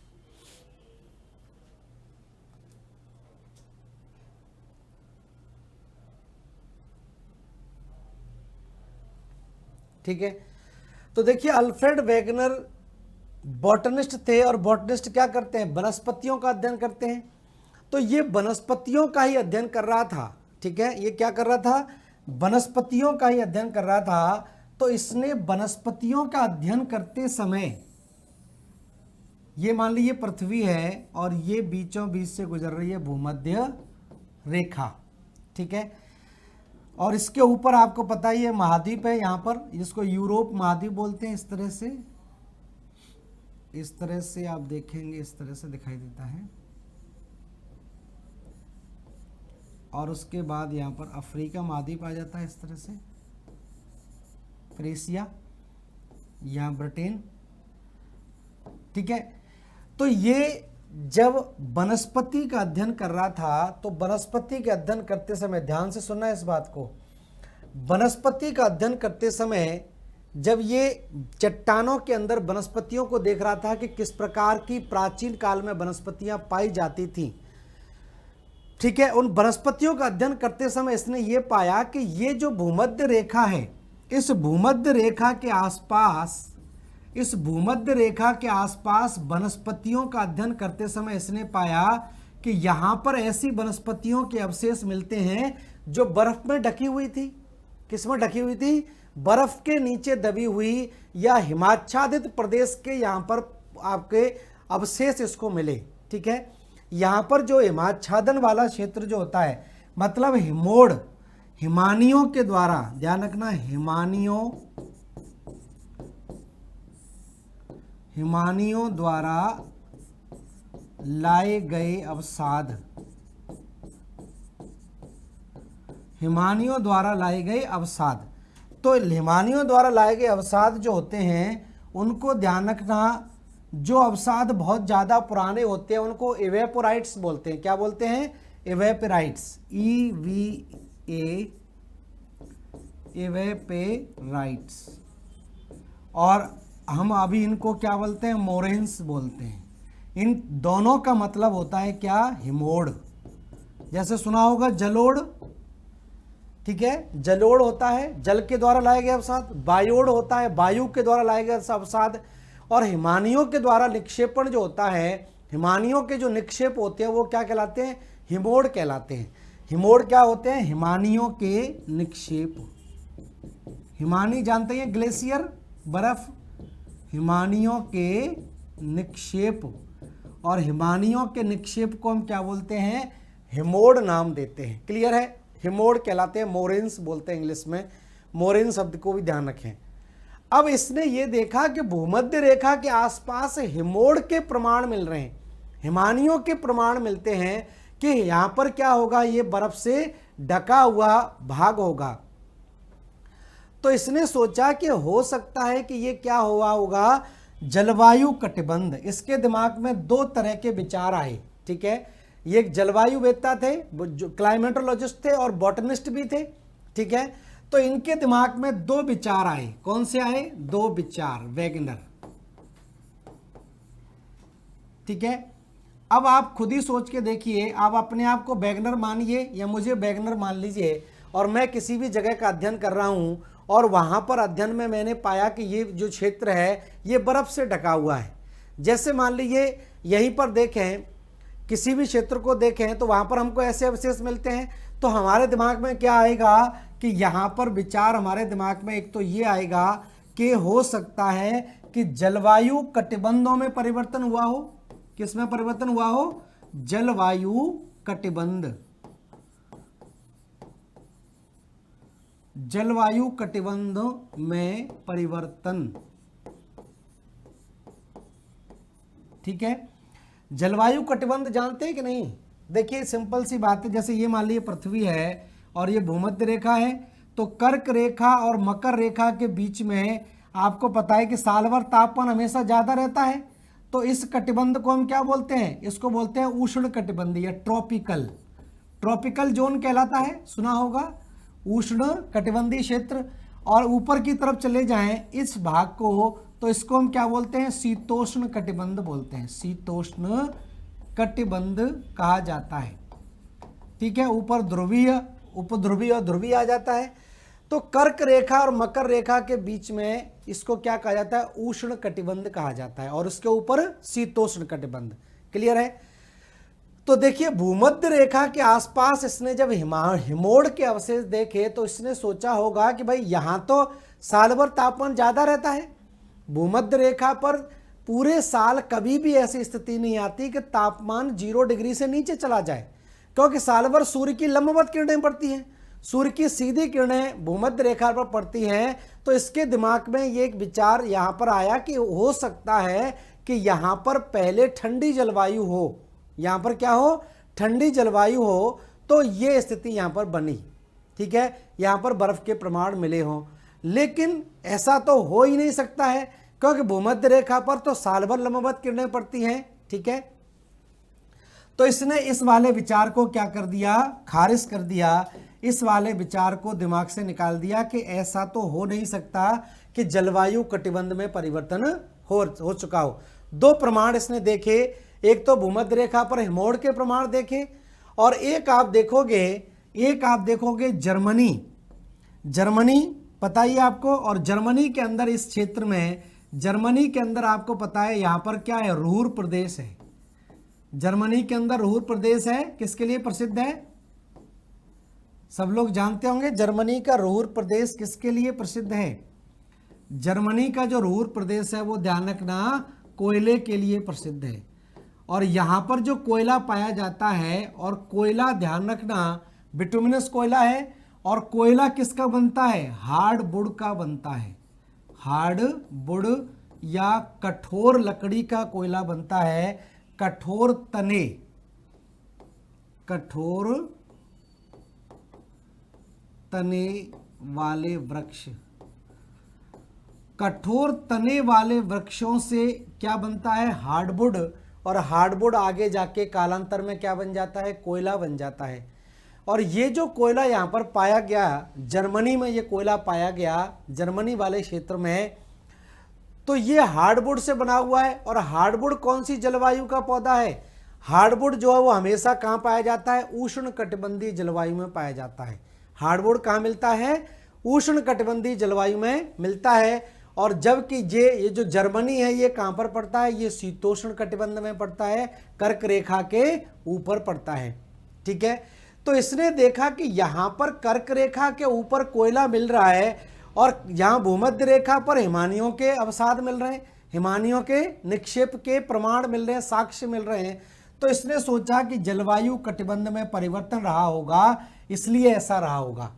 ठीक है, तो देखिए अल्फ्रेड वेगनर बॉटनिस्ट थे, और बॉटनिस्ट क्या करते हैं, वनस्पतियों का अध्ययन करते हैं। तो ये वनस्पतियों का ही अध्ययन कर रहा था। ठीक है, ये क्या कर रहा था, वनस्पतियों का ही अध्ययन कर रहा था। तो इसने वनस्पतियों का अध्ययन करते समय, ये मान लीजिए पृथ्वी है और ये बीचों बीच से गुजर रही है भूमध्य रेखा। ठीक है, और इसके ऊपर आपको पता ही है महाद्वीप है यहाँ पर, जिसको यूरोप महाद्वीप बोलते हैं। इस तरह से आप देखेंगे, इस तरह से दिखाई देता है। और उसके बाद यहाँ पर अफ्रीका महाद्वीप आ जाता है इस तरह से, फिर एशिया, यहाँ ब्रिटेन। ठीक है, तो ये जब वनस्पति का अध्ययन कर रहा था, तो वनस्पति के अध्ययन करते समय ध्यान से सुनना इस बात को, वनस्पति का अध्ययन करते समय जब ये चट्टानों के अंदर वनस्पतियों को देख रहा था कि किस प्रकार की प्राचीन काल में वनस्पतियां पाई जाती थी। ठीक है, उन वनस्पतियों का अध्ययन करते समय इसने ये पाया कि ये जो भूमध्य रेखा है, इस भूमध्य रेखा के आसपास वनस्पतियों का अध्ययन करते समय इसने पाया कि यहाँ पर ऐसी वनस्पतियों के अवशेष मिलते हैं जो बर्फ में ढकी हुई थी। किस में ढकी हुई थी, बर्फ के नीचे दबी हुई, या हिमाच्छादित प्रदेश के यहाँ पर आपके अवशेष इसको मिले। ठीक है, यहाँ पर जो हिमाच्छादन वाला क्षेत्र जो होता है, मतलब हिमानियों के द्वारा, ध्यान रखना, हिमानियों द्वारा लाए गए अवसाद, हिमानियों द्वारा लाए गए अवसाद। तो हिमानियों द्वारा लाए गए अवसाद जो होते हैं, उनको ध्यान रखना, जो अवसाद बहुत ज़्यादा पुराने होते हैं उनको इवेपोराइट्स बोलते हैं। क्या बोलते हैं, इवेपोराइट्स, इवेपोराइट्स। और हम अभी इनको क्या बोलते हैं, मोरेन्स बोलते हैं। इन दोनों का मतलब होता है क्या, हिमोड़। जैसे सुना होगा जलोढ़। ठीक है, जलोढ़ होता है जल के द्वारा लाए गए अवसाद, वायोड़ होता है वायु के द्वारा लाए गए अवसाद, और हिमानियों के द्वारा निक्षेपण जो होता है, हिमानियों के जो निक्षेप होते हैं वो क्या कहलाते हैं, हिमोड़ कहलाते हैं। हिमोड़ क्या होते हैं, हिमानियों के निक्षेप। हिमानी जानते हैं, ग्लेशियर, बर्फ, हिमानियों के निक्षेप। और हिमानियों के निक्षेप को हम क्या बोलते हैं, हिमोड़ नाम देते हैं। क्लियर है, हिमोड़ कहलाते हैं, मोरेन्स बोलते हैं इंग्लिश में। मोरेन शब्द को भी ध्यान रखें। अब इसने ये देखा कि भूमध्य रेखा के आसपास हिमोड़ के प्रमाण मिल रहे हैं, हिमानियों के प्रमाण मिलते हैं कि यहां पर क्या होगा, ये बर्फ से ढका हुआ भाग होगा। तो इसने सोचा कि हो सकता है कि ये क्या हुआ होगा, जलवायु कटिबंध। इसके दिमाग में दो तरह के विचार आए। ठीक है, ये एक जलवायु वेत्ता थे, जो क्लाइमेटोलॉजिस्ट थे और बॉटनिस्ट भी थे। ठीक है, तो इनके दिमाग में दो विचार आए। कौन से आए, दो विचार, वेगनर। ठीक है, अब आप खुद ही सोच के देखिए, आप अपने आप को वेगनर मानिए या मुझे वेगनर मान लीजिए, और मैं किसी भी जगह का अध्ययन कर रहा हूं और वहां पर अध्ययन में मैंने पाया कि ये जो क्षेत्र है ये बर्फ से ढका हुआ है। जैसे मान लीजिए यहीं पर देखें, किसी भी क्षेत्र को देखें तो वहां पर हमको ऐसे अवशेष मिलते हैं, तो हमारे दिमाग में क्या आएगा कि यहाँ पर विचार हमारे दिमाग में एक तो ये आएगा कि हो सकता है कि जलवायु कटिबंधों में परिवर्तन हुआ हो। किसमें परिवर्तन हुआ हो, जलवायु कटिबंध। जलवायु कटिबंध में परिवर्तन। ठीक है, जलवायु कटिबंध जानते हैं कि नहीं? देखिए सिंपल सी बात है, जैसे ये मान लीजिए पृथ्वी है और ये भूमध्य रेखा है, तो कर्क रेखा और मकर रेखा के बीच में आपको पता है कि साल भर तापमान हमेशा ज़्यादा रहता है, तो इस कटिबंध को हम क्या बोलते हैं? इसको बोलते हैं उष्ण कटिबंध या ट्रॉपिकल। ट्रॉपिकल जोन कहलाता है, सुना होगा, उष्ण कटिबंधीय क्षेत्र। और ऊपर की तरफ चले जाएं इस भाग को, तो इसको हम क्या बोलते हैं? शीतोष्ण कटिबंध बोलते हैं, शीतोष्ण कटिबंध कहा जाता है। ठीक है, ऊपर ध्रुवीय, उपध्रुवीय और ध्रुवीय आ जाता है। तो कर्क रेखा और मकर रेखा के बीच में इसको क्या कहा जाता है? उष्ण कटिबंध कहा जाता है, और उसके ऊपर शीतोष्ण कटिबंध। क्लियर है? तो देखिए भूमध्य रेखा के आसपास इसने जब हिमोड़ के अवशेष देखे तो इसने सोचा होगा कि भाई यहां तो साल भर तापमान ज्यादा रहता है, भूमध्य रेखा पर पूरे साल कभी भी ऐसी स्थिति नहीं आती कि तापमान 0 डिग्री से नीचे चला जाए, क्योंकि साल भर सूर्य की लंबवत किरणें पड़ती हैं, सूर्य की सीधी किरणें भूमध्य रेखा पर पड़ती हैं। तो इसके दिमाग में ये एक विचार यहाँ पर आया कि हो सकता है कि यहाँ पर पहले ठंडी जलवायु हो, यहाँ पर क्या हो? ठंडी जलवायु हो, तो ये स्थिति यहाँ पर बनी। ठीक है, यहाँ पर बर्फ के प्रमाण मिले हों, लेकिन ऐसा तो हो ही नहीं सकता है, क्योंकि भूमध्य रेखा पर तो साल भर लंबवत किरणें पड़ती हैं। ठीक है, तो इसने इस वाले विचार को क्या कर दिया? खारिज कर दिया। इस वाले विचार को दिमाग से निकाल दिया कि ऐसा तो हो नहीं सकता कि जलवायु कटिबंध में परिवर्तन हो चुका हो। 2 प्रमाण इसने देखे, एक तो भूमध्य रेखा पर हिमोड़ के प्रमाण देखे, और एक आप देखोगे जर्मनी। जर्मनी पता ही आपको, और जर्मनी के अंदर इस क्षेत्र में, जर्मनी के अंदर आपको पता है यहां पर क्या है? रूर प्रदेश है। जर्मनी के अंदर रूर प्रदेश है, किसके लिए प्रसिद्ध है? सब लोग जानते होंगे जर्मनी का रूर प्रदेश किसके लिए प्रसिद्ध है? जर्मनी का जो रूर प्रदेश है वो ध्यान रखना कोयले के लिए प्रसिद्ध है। और यहाँ पर जो कोयला पाया जाता है, और कोयला ध्यान रखना बिटुमिनस कोयला है, और कोयला किसका बनता है? हार्डवुड का बनता है। हार्डवुड या कठोर लकड़ी का कोयला बनता है। कठोर तने वाले वृक्ष, कठोर तने वाले वृक्षों से क्या बनता है? हार्डवुड। और हार्डवुड आगे जाके कालांतर में क्या बन जाता है? कोयला बन जाता है। और ये जो कोयला यहाँ पर पाया गया, जर्मनी में ये कोयला पाया गया, जर्मनी वाले क्षेत्र में, तो ये हार्डवुड से बना हुआ है। और हार्डवुड कौन सी जलवायु का पौधा है? हार्डवुड जो है वो हमेशा कहाँ पाया जाता है? उष्ण कटिबंधीय जलवायु में पाया जाता है। हार्डवुड कहाँ मिलता है? उष्ण कटिबंधीय जलवायु में मिलता है। और जबकि ये जो जर्मनी है ये कहाँ पर पड़ता है? ये शीतोष्ण कटिबंध में पड़ता है, कर्क रेखा के ऊपर पड़ता है। ठीक है, तो इसने देखा कि यहाँ पर कर्क रेखा के ऊपर कोयला मिल रहा है, और यहाँ भूमध्य रेखा पर हिमानियों के अवसाद मिल रहे हैं, हिमानियों के निक्षेप के प्रमाण मिल रहे हैं, साक्ष्य मिल रहे हैं। तो इसने सोचा कि जलवायु कटिबंध में परिवर्तन रहा होगा, इसलिए ऐसा रहा होगा।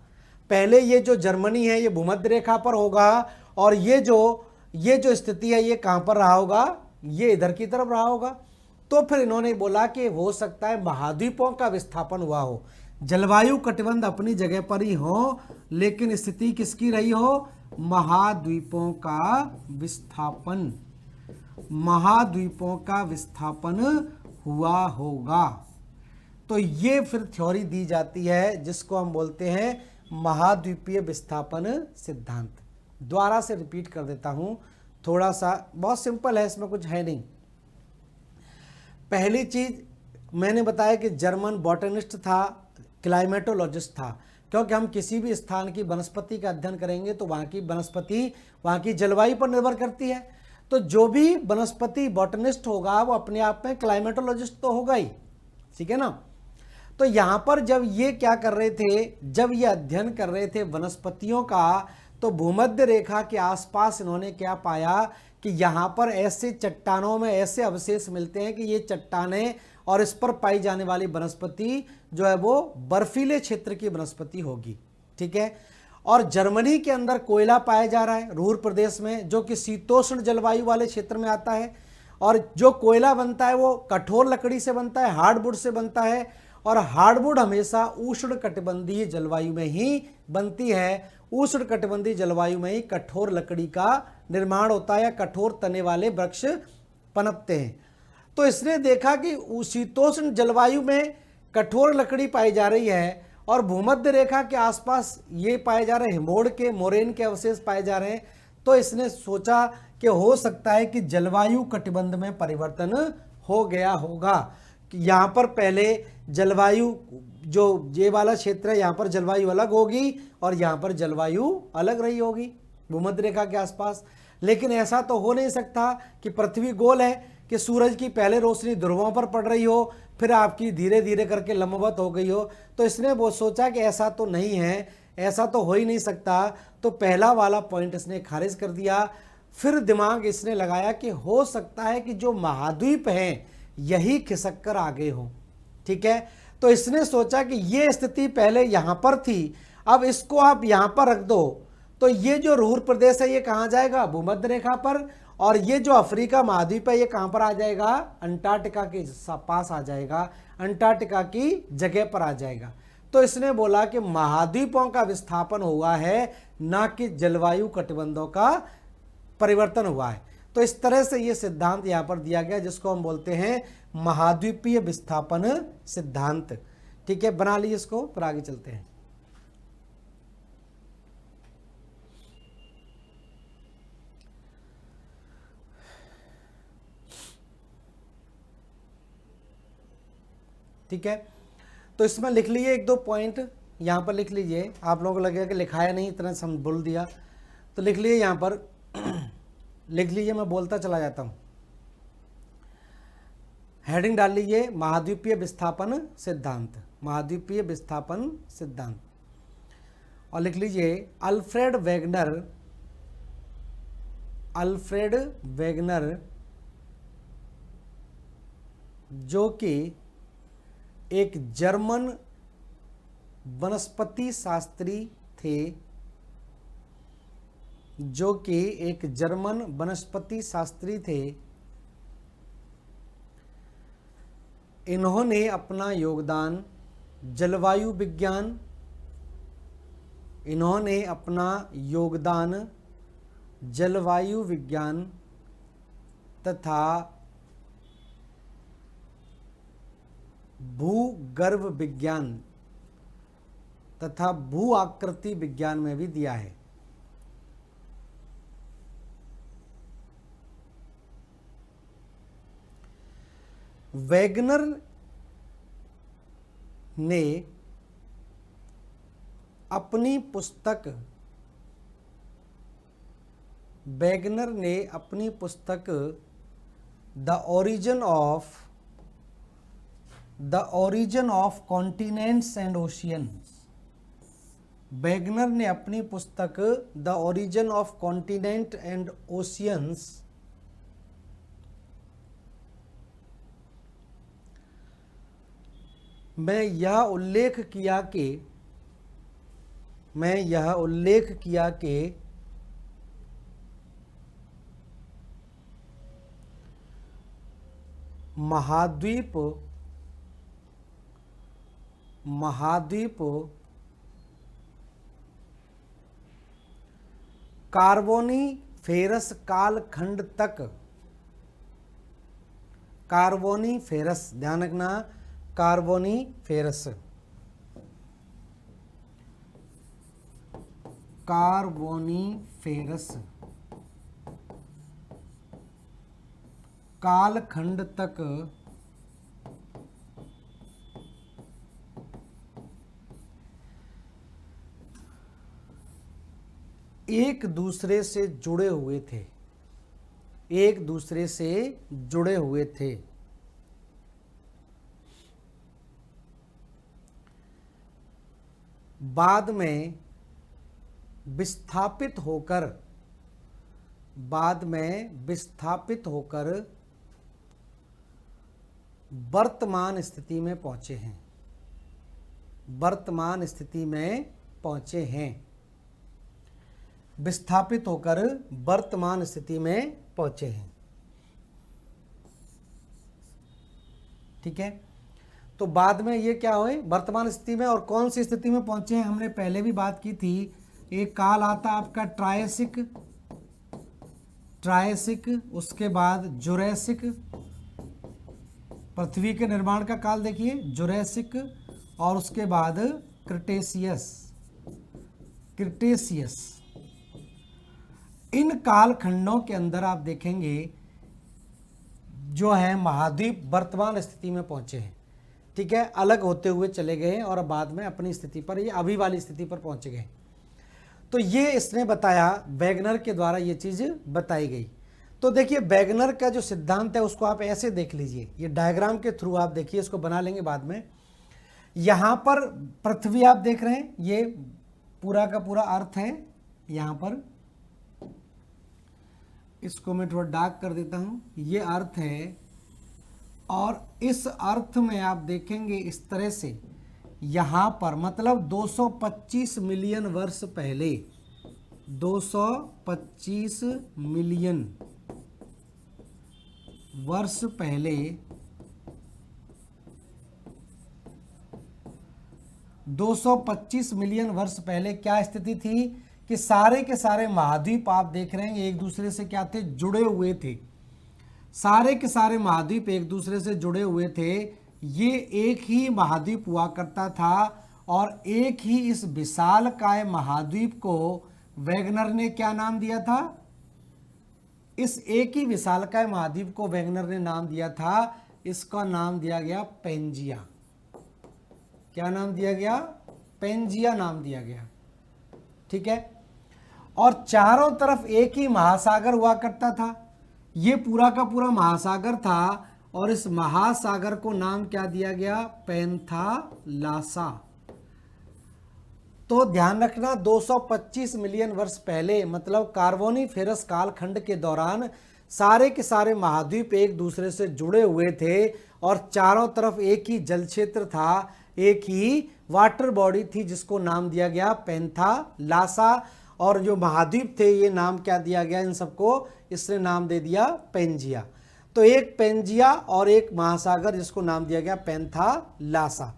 पहले ये जो जर्मनी है ये भूमध्य रेखा पर होगा, और ये जो स्थिति है ये कहाँ पर रहा होगा? ये इधर की तरफ रहा होगा। तो फिर इन्होंने बोला कि हो सकता है महाद्वीपों का विस्थापन हुआ हो। जलवायु कटिबंध अपनी जगह पर ही हो, लेकिन स्थिति किसकी रही हो? महाद्वीपों का विस्थापन, महाद्वीपों का विस्थापन हुआ होगा। तो ये फिर थ्योरी दी जाती है जिसको हम बोलते हैं महाद्वीपीय विस्थापन सिद्धांत। दोबारा से रिपीट कर देता हूं, थोड़ा सा बहुत सिंपल है, इसमें कुछ है नहीं। पहली चीज मैंने बताया कि जर्मन बॉटनिस्ट था, क्लाइमेटोलॉजिस्ट था, क्योंकि हम किसी भी स्थान की वनस्पति का अध्ययन करेंगे तो वहाँ की वनस्पति वहाँ की जलवायु पर निर्भर करती है। तो जो भी वनस्पति बॉटनिस्ट होगा वो अपने आप में क्लाइमेटोलॉजिस्ट तो होगा ही। ठीक है ना? तो यहाँ पर जब ये क्या कर रहे थे, जब ये अध्ययन कर रहे थे वनस्पतियों का, तो भूमध्य रेखा के आसपास इन्होंने क्या पाया कि यहाँ पर ऐसे चट्टानों में ऐसे अवशेष मिलते हैं कि ये चट्टानें और इस पर पाई जाने वाली वनस्पति जो है वो बर्फीले क्षेत्र की वनस्पति होगी। ठीक है, और जर्मनी के अंदर कोयला पाया जा रहा है रूर प्रदेश में, जो कि शीतोष्ण जलवायु वाले क्षेत्र में आता है। और जो कोयला बनता है वो कठोर लकड़ी से बनता है, हार्डवुड से बनता है, और हार्डवुड हमेशा उष्ण कटिबंधीय जलवायु में ही बनती है। उष्ण कटिबंधीय जलवायु में ही कठोर लकड़ी का निर्माण होता है या कठोर तने वाले वृक्ष पनपते हैं। तो इसने देखा कि शीतोष्ण जलवायु में कठोर लकड़ी पाई जा रही है और भूमध्य रेखा के आसपास ये पाए जा रहे हिमोड़ के मोरेन के अवशेष पाए जा रहे हैं। तो इसने सोचा कि हो सकता है कि जलवायु कटिबंध में परिवर्तन हो गया होगा, कि यहाँ पर पहले जलवायु, जो ये वाला क्षेत्र है यहाँ पर जलवायु अलग होगी और यहाँ पर जलवायु अलग रही होगी भूमध्य रेखा के आसपास। लेकिन ऐसा तो हो नहीं सकता कि पृथ्वी गोल है कि सूरज की पहले रोशनी ध्रुवों पर पड़ रही हो फिर आपकी धीरे धीरे करके लंबवत हो गई हो। तो इसने वो सोचा कि ऐसा तो नहीं है, ऐसा तो हो ही नहीं सकता। तो पहला वाला पॉइंट इसने खारिज कर दिया। फिर दिमाग इसने लगाया कि हो सकता है कि जो महाद्वीप हैं यही खिसक कर आगे हो। ठीक है, तो इसने सोचा कि ये स्थिति पहले यहाँ पर थी, अब इसको आप यहाँ पर रख दो तो ये जो रूर प्रदेश है ये कहाँ जाएगा, भूमध्य रेखा पर, और ये जो अफ्रीका महाद्वीप है ये कहाँ पर आ जाएगा, अंटार्कटिका के पास आ जाएगा, अंटार्कटिका की जगह पर आ जाएगा। तो इसने बोला कि महाद्वीपों का विस्थापन हुआ है, ना कि जलवायु कटिबंधों का परिवर्तन हुआ है। तो इस तरह से ये सिद्धांत यहाँ पर दिया गया जिसको हम बोलते हैं महाद्वीपीय विस्थापन सिद्धांत। ठीक है, बना लीजिए इसको, फिर आगे चलते हैं। ठीक है, तो इसमें लिख लीजिए एक दो पॉइंट, यहाँ पर लिख लीजिए। आप लोगों को लगेगा कि लिखाया नहीं, इतना से हम बोल दिया, तो लिख लीजिए यहाँ पर लिख लीजिए, मैं बोलता चला जाता हूँ। हेडिंग डाल लीजिए महाद्वीपीय विस्थापन सिद्धांत, महाद्वीपीय विस्थापन सिद्धांत, और लिख लीजिए अल्फ्रेड वेगनर जो कि एक जर्मन वनस्पति शास्त्री थे, जो कि एक जर्मन वनस्पति शास्त्री थे। इन्होंने अपना योगदान जलवायु विज्ञान, इन्होंने अपना योगदान जलवायु विज्ञान तथा भूगर्भ विज्ञान तथा भू आकृति विज्ञान में भी दिया है। वेगनर ने अपनी पुस्तक the origin of continents and oceans, Wegener ने अपनी पुस्तक the origin of continent and oceans में यह उल्लेख किया कि महाद्वीप कार्बोनीफेरस कालखंड तक, कार्बोनीफेरस, ध्यान रखना, कार्बोनीफेरस कालखंड तक एक दूसरे से जुड़े हुए थे। बाद में विस्थापित होकर वर्तमान स्थिति में पहुंचे हैं। विस्थापित होकर वर्तमान स्थिति में पहुंचे हैं। ठीक है, तो बाद में ये क्या हुए, वर्तमान स्थिति में, और कौन सी स्थिति में पहुंचे हैं हमने पहले भी बात की थी। एक काल आता आपका ट्रायसिक, उसके बाद जुरैसिक, पृथ्वी के निर्माण का काल देखिए जुरैसिक, और उसके बाद क्रिटेशियस। इन कालखंडों के अंदर आप देखेंगे जो है महाद्वीप वर्तमान स्थिति में पहुंचे हैं। ठीक है, अलग होते हुए चले गए और बाद में अपनी स्थिति पर, ये अभी वाली स्थिति पर पहुंच गए। तो ये इसने बताया, वैगनर के द्वारा ये चीज़ बताई गई। तो देखिए वैगनर का जो सिद्धांत है उसको आप ऐसे देख लीजिए, ये डायग्राम के थ्रू आप देखिए, इसको बना लेंगे बाद में। यहाँ पर पृथ्वी आप देख रहे हैं, ये पूरा का पूरा अर्थ है। यहाँ पर इसको मैं थोड़ा डार्क कर देता हूँ, ये अर्थ है। और इस अर्थ में आप देखेंगे इस तरह से, यहाँ पर मतलब 225 मिलियन वर्ष पहले, 225 मिलियन वर्ष पहले 225 मिलियन वर्ष पहले क्या स्थिति थी कि सारे के सारे महाद्वीप आप देख रहे हैं एक दूसरे से क्या थे, जुड़े हुए थे। सारे के सारे महाद्वीप एक दूसरे से जुड़े हुए थे। ये एक ही महाद्वीप हुआ करता था और एक ही इस विशालकाय महाद्वीप को वैगनर ने क्या नाम दिया था? इस एक ही विशालकाय महाद्वीप को वैगनर ने नाम दिया था, इसका नाम दिया गया पेंजिया। क्या नाम दिया गया? पेंजिया नाम दिया गया। ठीक है, और चारों तरफ एक ही महासागर हुआ करता था। ये पूरा का पूरा महासागर था और इस महासागर को नाम क्या दिया गया? पैंथालासा। तो ध्यान रखना 225 मिलियन वर्ष पहले मतलब कार्बोनिफेरस कालखंड के दौरान सारे के सारे महाद्वीप एक दूसरे से जुड़े हुए थे और चारों तरफ एक ही जल क्षेत्र था, एक ही वाटर बॉडी थी जिसको नाम दिया गया पैंथालासा। और जो महाद्वीप थे ये नाम क्या दिया गया इन सबको? इसने नाम दे दिया पेंजिया। तो एक पेंजिया और एक महासागर जिसको नाम दिया गया पैंथालासा।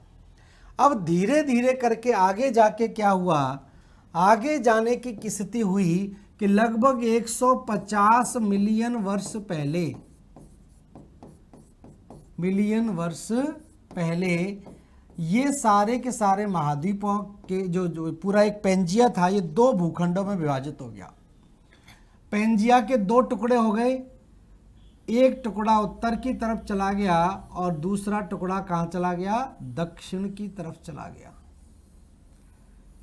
अब धीरे धीरे करके आगे जाके क्या हुआ? आगे जाने की स्थिति हुई कि लगभग 150 मिलियन वर्ष पहले ये सारे के सारे महाद्वीपों के जो पूरा एक पेंजिया था ये दो भूखंडों में विभाजित हो गया। पेंजिया के दो टुकड़े हो गए, एक टुकड़ा उत्तर की तरफ चला गया और दूसरा टुकड़ा कहाँ चला गया? दक्षिण की तरफ चला गया।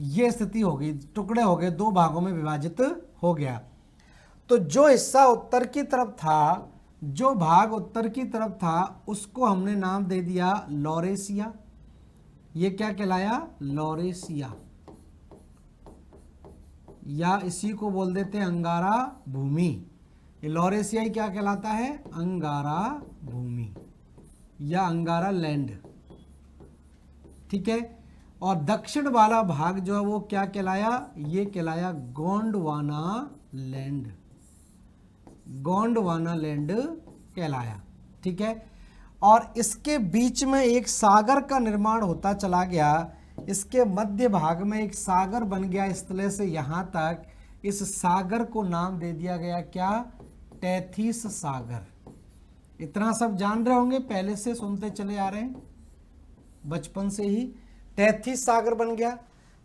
ये स्थिति हो गई, टुकड़े हो गए, दो भागों में विभाजित हो गया। तो जो हिस्सा उत्तर की तरफ था, जो भाग उत्तर की तरफ था उसको हमने नाम दे दिया लॉरेशिया। ये क्या कहलाया? लॉरेशिया, या इसी को बोल देते हैं अंगारा भूमि। ये लॉरेशिया ही क्या कहलाता है? अंगारा भूमि या अंगारा लैंड। ठीक है, और दक्षिण वाला भाग जो है वो क्या कहलाया? ये कहलाया गोंडवाना लैंड। गोंडवाना लैंड कहलाया। ठीक है, और इसके बीच में एक सागर का निर्माण होता चला गया। इसके मध्य भाग में एक सागर बन गया इस तरह से यहाँ तक। इस सागर को नाम दे दिया गया क्या? टेथिस सागर। इतना सब जान रहे होंगे, पहले से सुनते चले आ रहे हैं बचपन से ही। टेथिस सागर बन गया।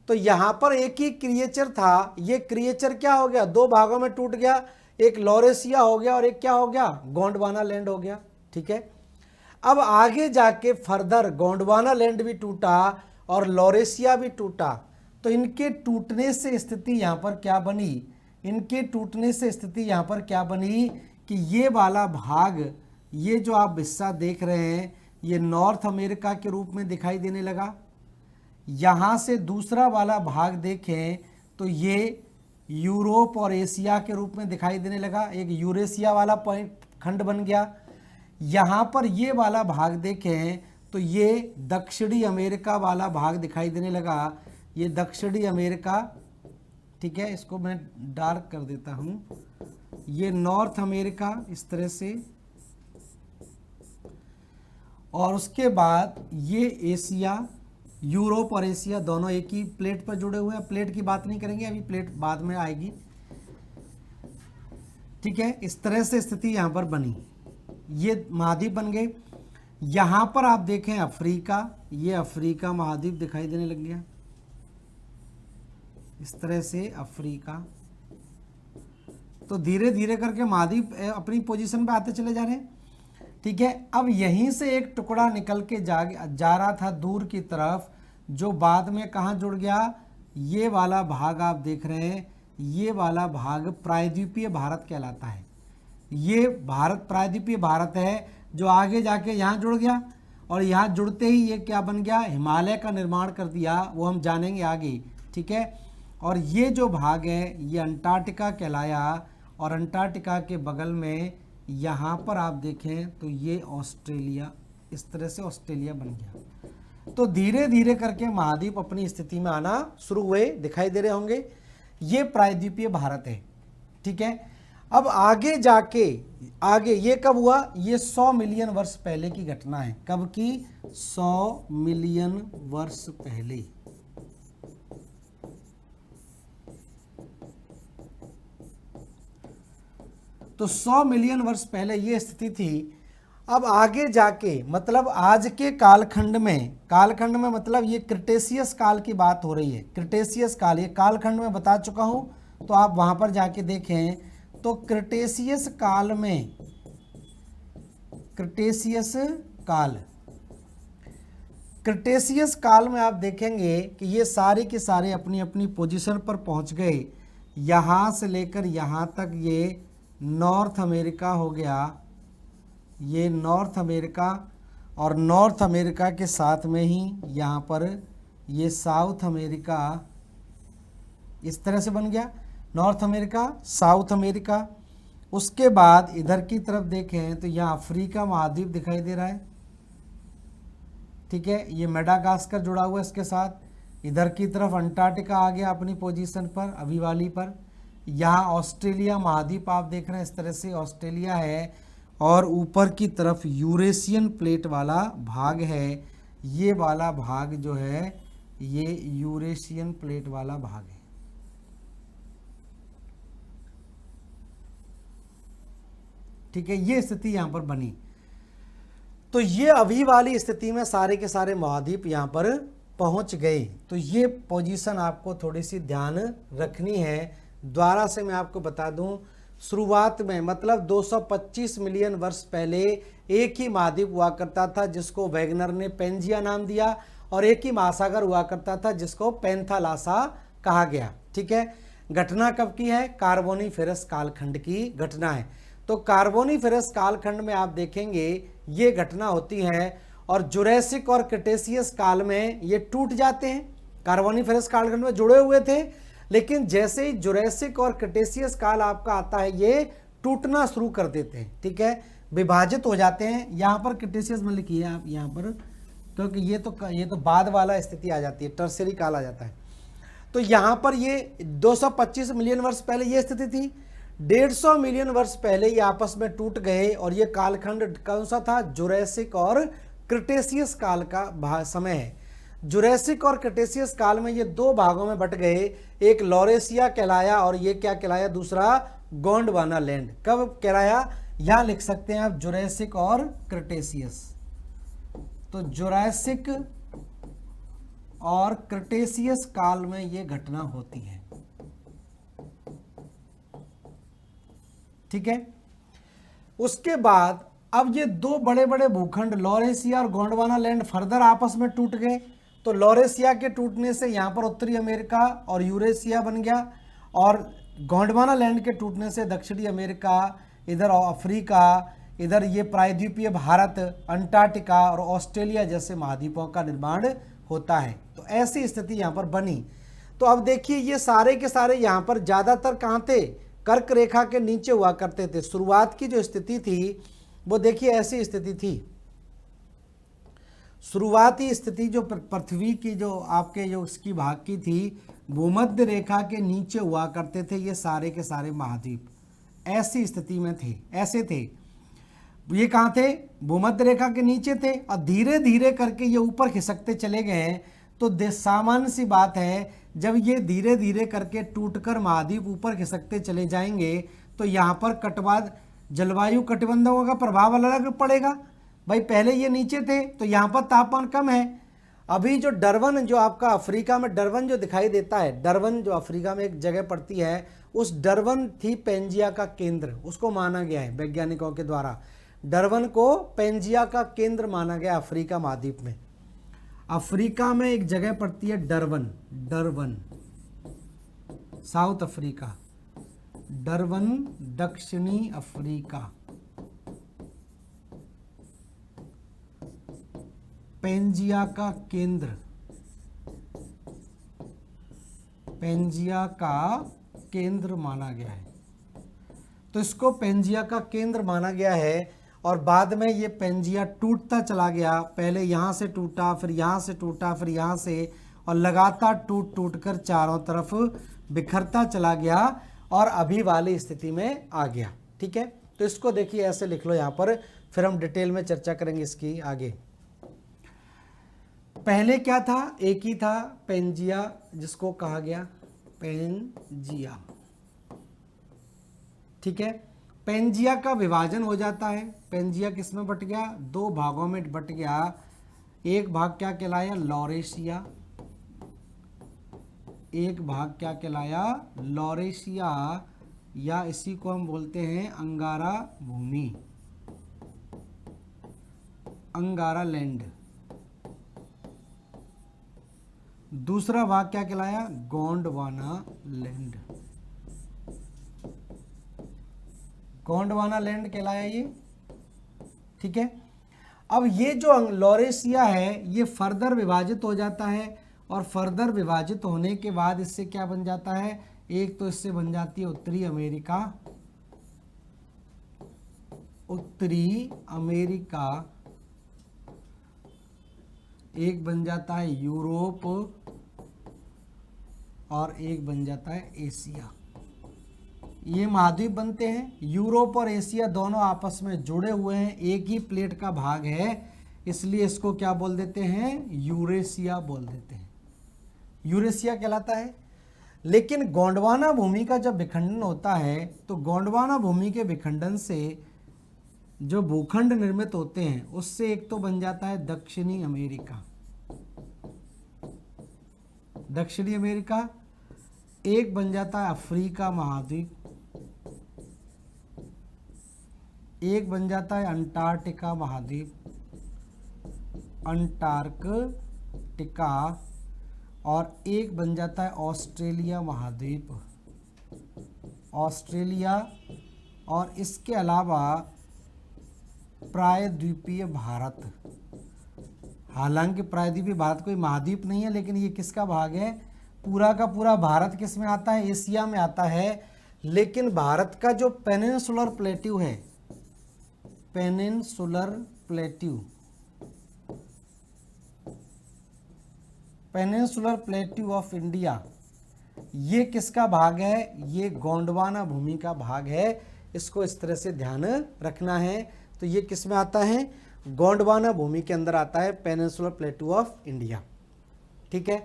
तो यहाँ पर एक ही क्रिएचर था, ये क्रिएचर क्या हो गया? दो भागों में टूट गया, एक लॉरेशिया हो गया और एक क्या हो गया? गोंडवाना लैंड हो गया। ठीक है, अब आगे जाके फर्दर गोंडवाना लैंड भी टूटा और लॉरेशिया भी टूटा। तो इनके टूटने से स्थिति यहाँ पर क्या बनी? इनके टूटने से स्थिति यहाँ पर क्या बनी कि ये वाला भाग, ये जो आप हिस्सा देख रहे हैं ये नॉर्थ अमेरिका के रूप में दिखाई देने लगा। यहाँ से दूसरा वाला भाग देखें तो ये यूरोप और एशिया के रूप में दिखाई देने लगा, एक यूरेशिया वाला पॉइंट खंड बन गया। यहाँ पर ये वाला भाग देखें तो ये दक्षिणी अमेरिका वाला भाग दिखाई देने लगा, ये दक्षिणी अमेरिका ठीक है, इसको मैं डार्क कर देता हूँ। ये नॉर्थ अमेरिका इस तरह से, और उसके बाद ये एशिया, यूरोप और एशिया दोनों एक ही प्लेट पर जुड़े हुए हैं। प्लेट की बात नहीं करेंगे अभी, प्लेट बाद में आएगी। ठीक है, इस तरह से स्थिति यहाँ पर बनी, ये महाद्वीप बन गए। यहाँ पर आप देखें अफ्रीका, ये अफ्रीका महाद्वीप दिखाई देने लग गया, इस तरह से अफ्रीका। तो धीरे धीरे करके महाद्वीप अपनी पोजीशन पे आते चले जा रहे हैं। ठीक है, अब यहीं से एक टुकड़ा निकल के जा रहा था दूर की तरफ, जो बाद में कहाँ जुड़ गया, ये वाला भाग आप देख रहे हैं, ये वाला भाग प्रायद्वीपीय भारत कहलाता है। ये भारत प्रायद्वीपीय भारत है, जो आगे जाके यहाँ जुड़ गया, और यहाँ जुड़ते ही ये क्या बन गया, हिमालय का निर्माण कर दिया, वो हम जानेंगे आगे। ठीक है, और ये जो भाग है ये अंटार्कटिका कहलाया, और अंटार्कटिका के बगल में यहाँ पर आप देखें तो ये ऑस्ट्रेलिया, इस तरह से ऑस्ट्रेलिया बन गया। तो धीरे धीरे करके महाद्वीप अपनी स्थिति में आना शुरू हुए, दिखाई दे रहे होंगे। ये प्रायद्वीपीय भारत है। ठीक है, अब आगे जाके आगे ये कब हुआ, ये 100 मिलियन वर्ष पहले की घटना है। कब की, 100 मिलियन वर्ष पहले। तो 100 मिलियन वर्ष पहले ये स्थिति थी। अब आगे जाके मतलब आज के कालखंड में मतलब ये क्रिटेशियस काल की बात हो रही है। क्रिटेशियस काल, ये कालखंड में बता चुका हूं, तो आप वहां पर जाके देखें तो क्रिटेशियस काल में आप देखेंगे कि ये सारे के सारे अपनी अपनी पोजीशन पर पहुंच गए। यहां से लेकर यहां तक ये नॉर्थ अमेरिका हो गया, ये नॉर्थ अमेरिका, और नॉर्थ अमेरिका के साथ में ही यहाँ पर ये साउथ अमेरिका इस तरह से बन गया, नॉर्थ अमेरिका, साउथ अमेरिका। उसके बाद इधर की तरफ देखें तो यहाँ अफ्रीका महाद्वीप दिखाई दे रहा है। ठीक है, ये मेडागास्कर जुड़ा हुआ है इसके साथ। इधर की तरफ अंटार्कटिका आ गया अपनी पोजीशन पर, अभी वाली पर। यहाँ ऑस्ट्रेलिया महाद्वीप आप देख रहे हैं, इस तरह से ऑस्ट्रेलिया है, और ऊपर की तरफ यूरेशियन प्लेट वाला भाग है। ये वाला भाग जो है ये यूरेशियन प्लेट वाला भाग है। ठीक है, ये स्थिति यहाँ पर बनी। तो ये अभी वाली स्थिति में सारे के सारे महाद्वीप यहाँ पर पहुँच गए। तो ये पोजीशन आपको थोड़ी सी ध्यान रखनी है। द्वारा से मैं आपको बता दूं, शुरुआत में मतलब 225 मिलियन वर्ष पहले एक ही महाद्वीप हुआ करता था जिसको वैगनर ने पेंजिया नाम दिया, और एक ही महासागर हुआ करता था जिसको पेंथालासा कहा गया। ठीक है, घटना कब की है, कार्बोनिफेरस कालखंड की घटना है। तो कार्बोनिफेरस कालखंड में आप देखेंगे ये घटना होती है, और जुरैसिक और क्रिटेशियस काल में ये टूट जाते हैं। कार्बोनिफेरस कालखंड में जुड़े हुए थे, लेकिन जैसे ही जुरैसिक और क्रिटेशियस काल आपका आता है ये टूटना शुरू कर देते हैं। ठीक है, विभाजित हो जाते हैं। यहाँ पर क्रिटेशियस में लिखिए आप यहाँ पर, क्योंकि ये तो बाद वाला स्थिति आ जाती है, टर्शियरी काल आ जाता है। तो यहाँ पर ये 225 मिलियन वर्ष पहले ये स्थिति थी। 150 मिलियन वर्ष पहले ये आपस में टूट गए, और ये कालखंड कौन सा था, जुरैसिक और क्रिटेशियस काल का समय है। जुरैसिक और क्रिटेशियस काल में ये दो भागों में बट गए, एक लॉरेशिया कहलाया और ये क्या कहलाया, दूसरा गोंडवाना लैंड। कब कहलाया, यहां लिख सकते हैं आप जुरैसिक और क्रिटेशियस। तो जुरैसिक और क्रिटेशियस काल में ये घटना होती है। ठीक है, उसके बाद अब ये दो बड़े बड़े भूखंड लॉरेशिया और गोंडवाना लैंड फर्दर आपस में टूट गए। तो लॉरेशिया के टूटने से यहाँ पर उत्तरी अमेरिका और यूरेशिया बन गया, और गोंडवाना लैंड के टूटने से दक्षिणी अमेरिका, इधर अफ्रीका, इधर ये प्रायद्वीपीय भारत, अंटार्कटिका और ऑस्ट्रेलिया जैसे महाद्वीपों का निर्माण होता है। तो ऐसी स्थिति यहाँ पर बनी। तो अब देखिए ये सारे के सारे यहाँ पर ज़्यादातर कहाँ थे, कर्क रेखा के नीचे हुआ करते थे। शुरुआत की जो स्थिति थी वो देखिए ऐसी स्थिति थी। शुरुआती स्थिति जो पृथ्वी की जो आपके जो उसकी भाग की थी, भूमध्य रेखा के नीचे हुआ करते थे ये सारे के सारे महाद्वीप, ऐसी स्थिति में थे, ऐसे थे। ये कहाँ थे? भूमध्य रेखा के नीचे थे, और धीरे धीरे करके ये ऊपर खिसकते चले गए। तो सामान्य सी बात है, जब ये धीरे धीरे करके टूटकर महाद्वीप ऊपर खिसकते चले जाएंगे तो यहाँ पर कटवाद जलवायु कटिबंधों का प्रभाव अलग अलग पड़ेगा। भाई पहले ये नीचे थे तो यहाँ पर तापमान कम है। अभी जो डरबन जो आपका अफ्रीका में डरबन जो दिखाई देता है, डरबन जो अफ्रीका में एक जगह पड़ती है, उस डरबन थी पेंजिया का केंद्र, उसको माना गया है वैज्ञानिकों के द्वारा। डरबन को पेंजिया का केंद्र माना गया अफ्रीका महाद्वीप में। अफ्रीका में एक जगह पड़ती है Durban, Durban south Africa, Durban दक्षिणी अफ्रीका। पेंजिया का केंद्र, पेंजिया का केंद्र माना गया है। तो इसको पेंजिया का केंद्र माना गया है। और बाद में ये पेंजिया टूटता चला गया, पहले यहाँ से टूटा, फिर यहाँ से टूटा, फिर यहाँ से, और लगातार टूट टूट कर चारों तरफ बिखरता चला गया और अभी वाली स्थिति में आ गया। ठीक है, तो इसको देखिए ऐसे लिख लो यहाँ पर, फिर हम डिटेल में चर्चा करेंगे इसकी आगे। पहले क्या था? एक ही था पेंजिया, जिसको कहा गया पेंजिया। ठीक है, पेंजिया का विभाजन हो जाता है। पेंजिया किस में बट गया? दो भागों में बट गया। एक भाग क्या कहलाया? लॉरेशिया। एक भाग क्या कहलाया? लॉरेशिया, या इसी को हम बोलते हैं अंगारा भूमि, अंगारा लैंड। दूसरा भाग क्या कहलाया? गोंडवाना लैंड, गोंडवाना लैंड कहलाया ये। ठीक है, अब ये जो लॉरेशिया है ये फर्दर विभाजित हो जाता है, और फर्दर विभाजित होने के बाद इससे क्या बन जाता है? एक तो इससे बन जाती है उत्तरी अमेरिका, उत्तरी अमेरिका, एक बन जाता है यूरोप, और एक बन जाता है एशिया। ये महाद्वीप बनते हैं। यूरोप और एशिया दोनों आपस में जुड़े हुए हैं, एक ही प्लेट का भाग है, इसलिए इसको क्या बोल देते हैं? यूरेशिया बोल देते हैं, यूरेशिया कहलाता है। लेकिन गोंडवाना भूमि का जब विखंडन होता है तो गोंडवाना भूमि के विखंडन से जो भूखंड निर्मित होते हैं उससे एक तो बन जाता है दक्षिणी अमेरिका, दक्षिणी अमेरिका, एक बन जाता है अफ्रीका महाद्वीप, एक बन जाता है अंटार्कटिका महाद्वीप, अंटार्कटिका, और एक बन जाता है ऑस्ट्रेलिया महाद्वीप, ऑस्ट्रेलिया, और इसके अलावा प्रायद्वीपीय भारत। हालांकि प्रायद्वीपीय भारत कोई महाद्वीप नहीं है, लेकिन ये किसका भाग है? पूरा का पूरा भारत किस में आता है? एशिया में आता है। लेकिन भारत का जो पेनिनसुलर प्लेट्यू है, peninsular plateau, peninsular plateau of India, ये किसका भाग है? ये गोंडवाना भूमि का भाग है। इसको इस तरह से ध्यान रखना है। तो ये किस में आता है? गोंडवाना भूमि के अंदर आता है, पेनिनसुलर प्लेट्यू ऑफ इंडिया। ठीक है,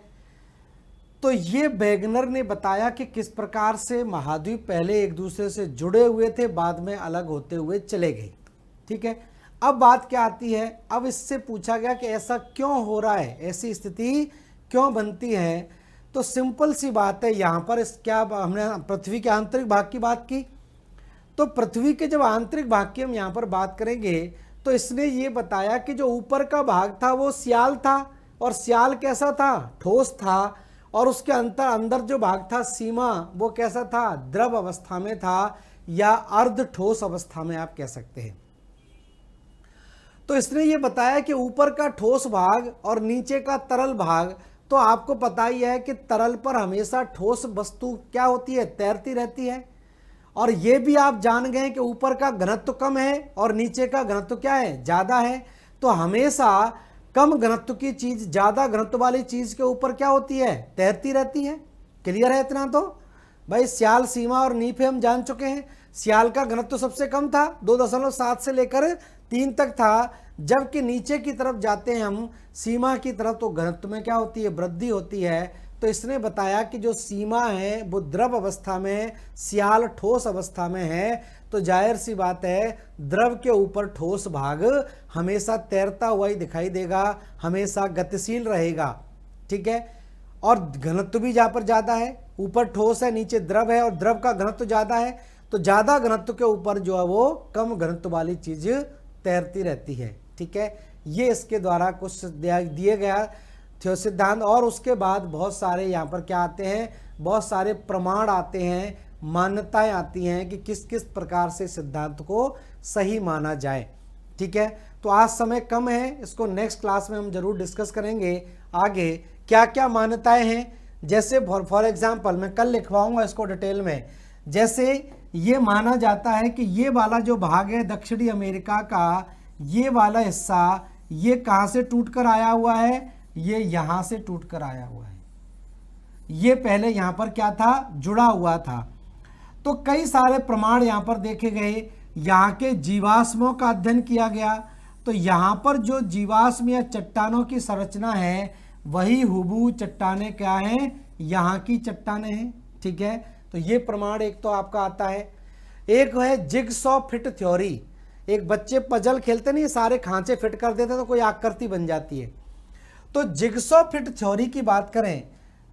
तो ये वेगनर ने बताया कि किस प्रकार से महाद्वीप पहले एक दूसरे से जुड़े हुए थे, बाद में अलग होते हुए चले गए। ठीक है, अब बात क्या आती है? अब इससे पूछा गया कि ऐसा क्यों हो रहा है, ऐसी स्थिति क्यों बनती है? तो सिंपल सी बात है, यहाँ पर इस क्या हमने पृथ्वी के आंतरिक भाग की बात की, तो पृथ्वी के जब आंतरिक भाग की हम यहाँ पर बात करेंगे तो इसने ये बताया कि जो ऊपर का भाग था वो स्याल था, और स्याल कैसा था? ठोस था, और उसके अंदर जो भाग था सीमा, वो कैसा था? द्रव अवस्था में था, या अर्ध ठोस अवस्था में आप कह सकते हैं। तो इसने ये बताया कि ऊपर का ठोस भाग और नीचे का तरल भाग, तो आपको पता ही है कि तरल पर हमेशा ठोस वस्तु क्या होती है? तैरती रहती है। और ये भी आप जान गए कि ऊपर का घनत्व कम है और नीचे का घनत्व क्या है? ज़्यादा है। तो हमेशा कम घनत्व की चीज ज्यादा घनत्व वाली चीज के ऊपर क्या होती है, तैरती रहती है। क्लियर है इतना? तो भाई सियाल, सीमा और नीफे हम जान चुके हैं। सियाल का घनत्व सबसे कम था, 2.7 से लेकर 3 तक था, जबकि नीचे की तरफ जाते हैं हम सीमा की तरफ तो घनत्व में क्या होती है, वृद्धि होती है। तो इसने बताया कि जो सीमा है वो द्रव अवस्था में, सियाल ठोस अवस्था में है। तो जाहिर सी बात है द्रव के ऊपर ठोस भाग हमेशा तैरता हुआ ही दिखाई देगा, हमेशा गतिशील रहेगा। ठीक है, और घनत्व भी जहाँ पर ज़्यादा है, ऊपर ठोस है नीचे द्रव है और द्रव का घनत्व ज़्यादा है, तो ज़्यादा घनत्व के ऊपर जो है वो कम घनत्व वाली चीज़ तैरती रहती है। ठीक है, ये इसके द्वारा कुछ दिए गया सिद्धांत। और उसके बाद बहुत सारे यहाँ पर क्या आते हैं, बहुत सारे प्रमाण आते हैं, मान्यताएं आती हैं कि किस किस प्रकार से सिद्धांत को सही माना जाए। ठीक है, तो आज समय कम है, इसको नेक्स्ट क्लास में हम जरूर डिस्कस करेंगे आगे क्या क्या मान्यताएं हैं। जैसे फॉर एग्जाम्पल मैं कल लिखवाऊंगा इसको डिटेल में। जैसे ये माना जाता है कि ये वाला जो भाग है दक्षिणी अमेरिका का, ये वाला हिस्सा ये कहाँ से टूटकर आया हुआ है, ये यहाँ से टूटकर आया हुआ है। ये पहले यहाँ पर क्या था, जुड़ा हुआ था। तो कई सारे प्रमाण यहाँ पर देखे गए, यहाँ के जीवाश्मों का अध्ययन किया गया। तो यहाँ पर जो जीवाश्म या चट्टानों की संरचना है वही हुबहू चट्टानें क्या हैं, यहाँ की चट्टानें हैं। ठीक है, तो ये प्रमाण एक तो आपका आता है। एक है जिगसॉ फिट थ्योरी। एक बच्चे पजल खेलते नहीं, सारे खांचे फिट कर देते तो कोई आकृति बन जाती है। तो जिगसॉ फिट थ्योरी की बात करें,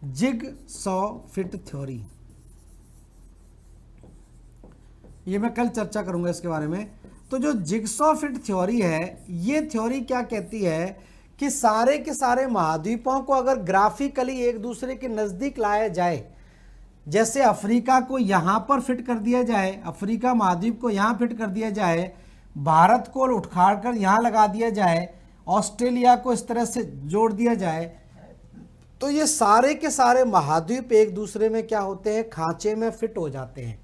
जिगसॉ फिट थ्योरी, ये मैं कल चर्चा करूंगा इसके बारे में। तो जो जिगसॉ फिट थ्योरी है, ये थ्योरी क्या कहती है कि सारे के सारे महाद्वीपों को अगर ग्राफिकली एक दूसरे के नजदीक लाया जाए, जैसे अफ्रीका को यहां पर फिट कर दिया जाए, अफ्रीका महाद्वीप को यहां फिट कर दिया जाए, भारत को उखाड़ कर यहां लगा दिया जाए, ऑस्ट्रेलिया को इस तरह से जोड़ दिया जाए, तो ये सारे के सारे महाद्वीप एक दूसरे में क्या होते हैं, खांचे में फिट हो जाते हैं।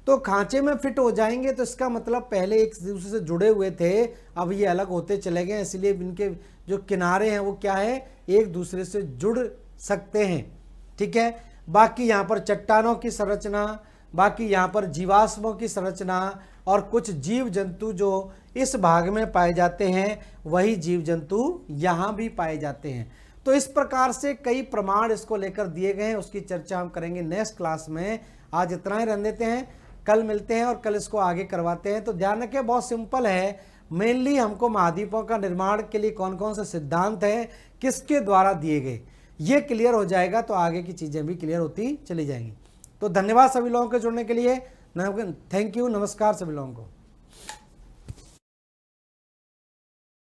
तो खांचे में फिट हो जाएंगे तो इसका मतलब पहले एक दूसरे से जुड़े हुए थे, अब ये अलग होते चले गए, इसलिए इनके जो किनारे हैं वो क्या है, एक दूसरे से जुड़ सकते हैं। ठीक है, बाकी यहाँ पर चट्टानों की संरचना, बाकी यहाँ पर जीवाश्मों की संरचना और कुछ जीव जंतु जो इस भाग में पाए जाते हैं वही जीव जंतु यहाँ भी पाए जाते हैं। तो इस प्रकार से कई प्रमाण इसको लेकर दिए गए हैं, उसकी चर्चा हम करेंगे नेक्स्ट क्लास में। आज इतना ही रहने देते हैं, कल मिलते हैं और कल इसको आगे करवाते हैं। तो ध्यान रखें, बहुत सिंपल है। मेनली हमको महाद्वीपों का निर्माण के लिए कौन कौन से सिद्धांत हैं, किसके द्वारा दिए गए, ये क्लियर हो जाएगा तो आगे की चीज़ें भी क्लियर होती चली जाएंगी। तो धन्यवाद सभी लोगों के जुड़ने के लिए। थैंक यू, नमस्कार सभी लोगों को।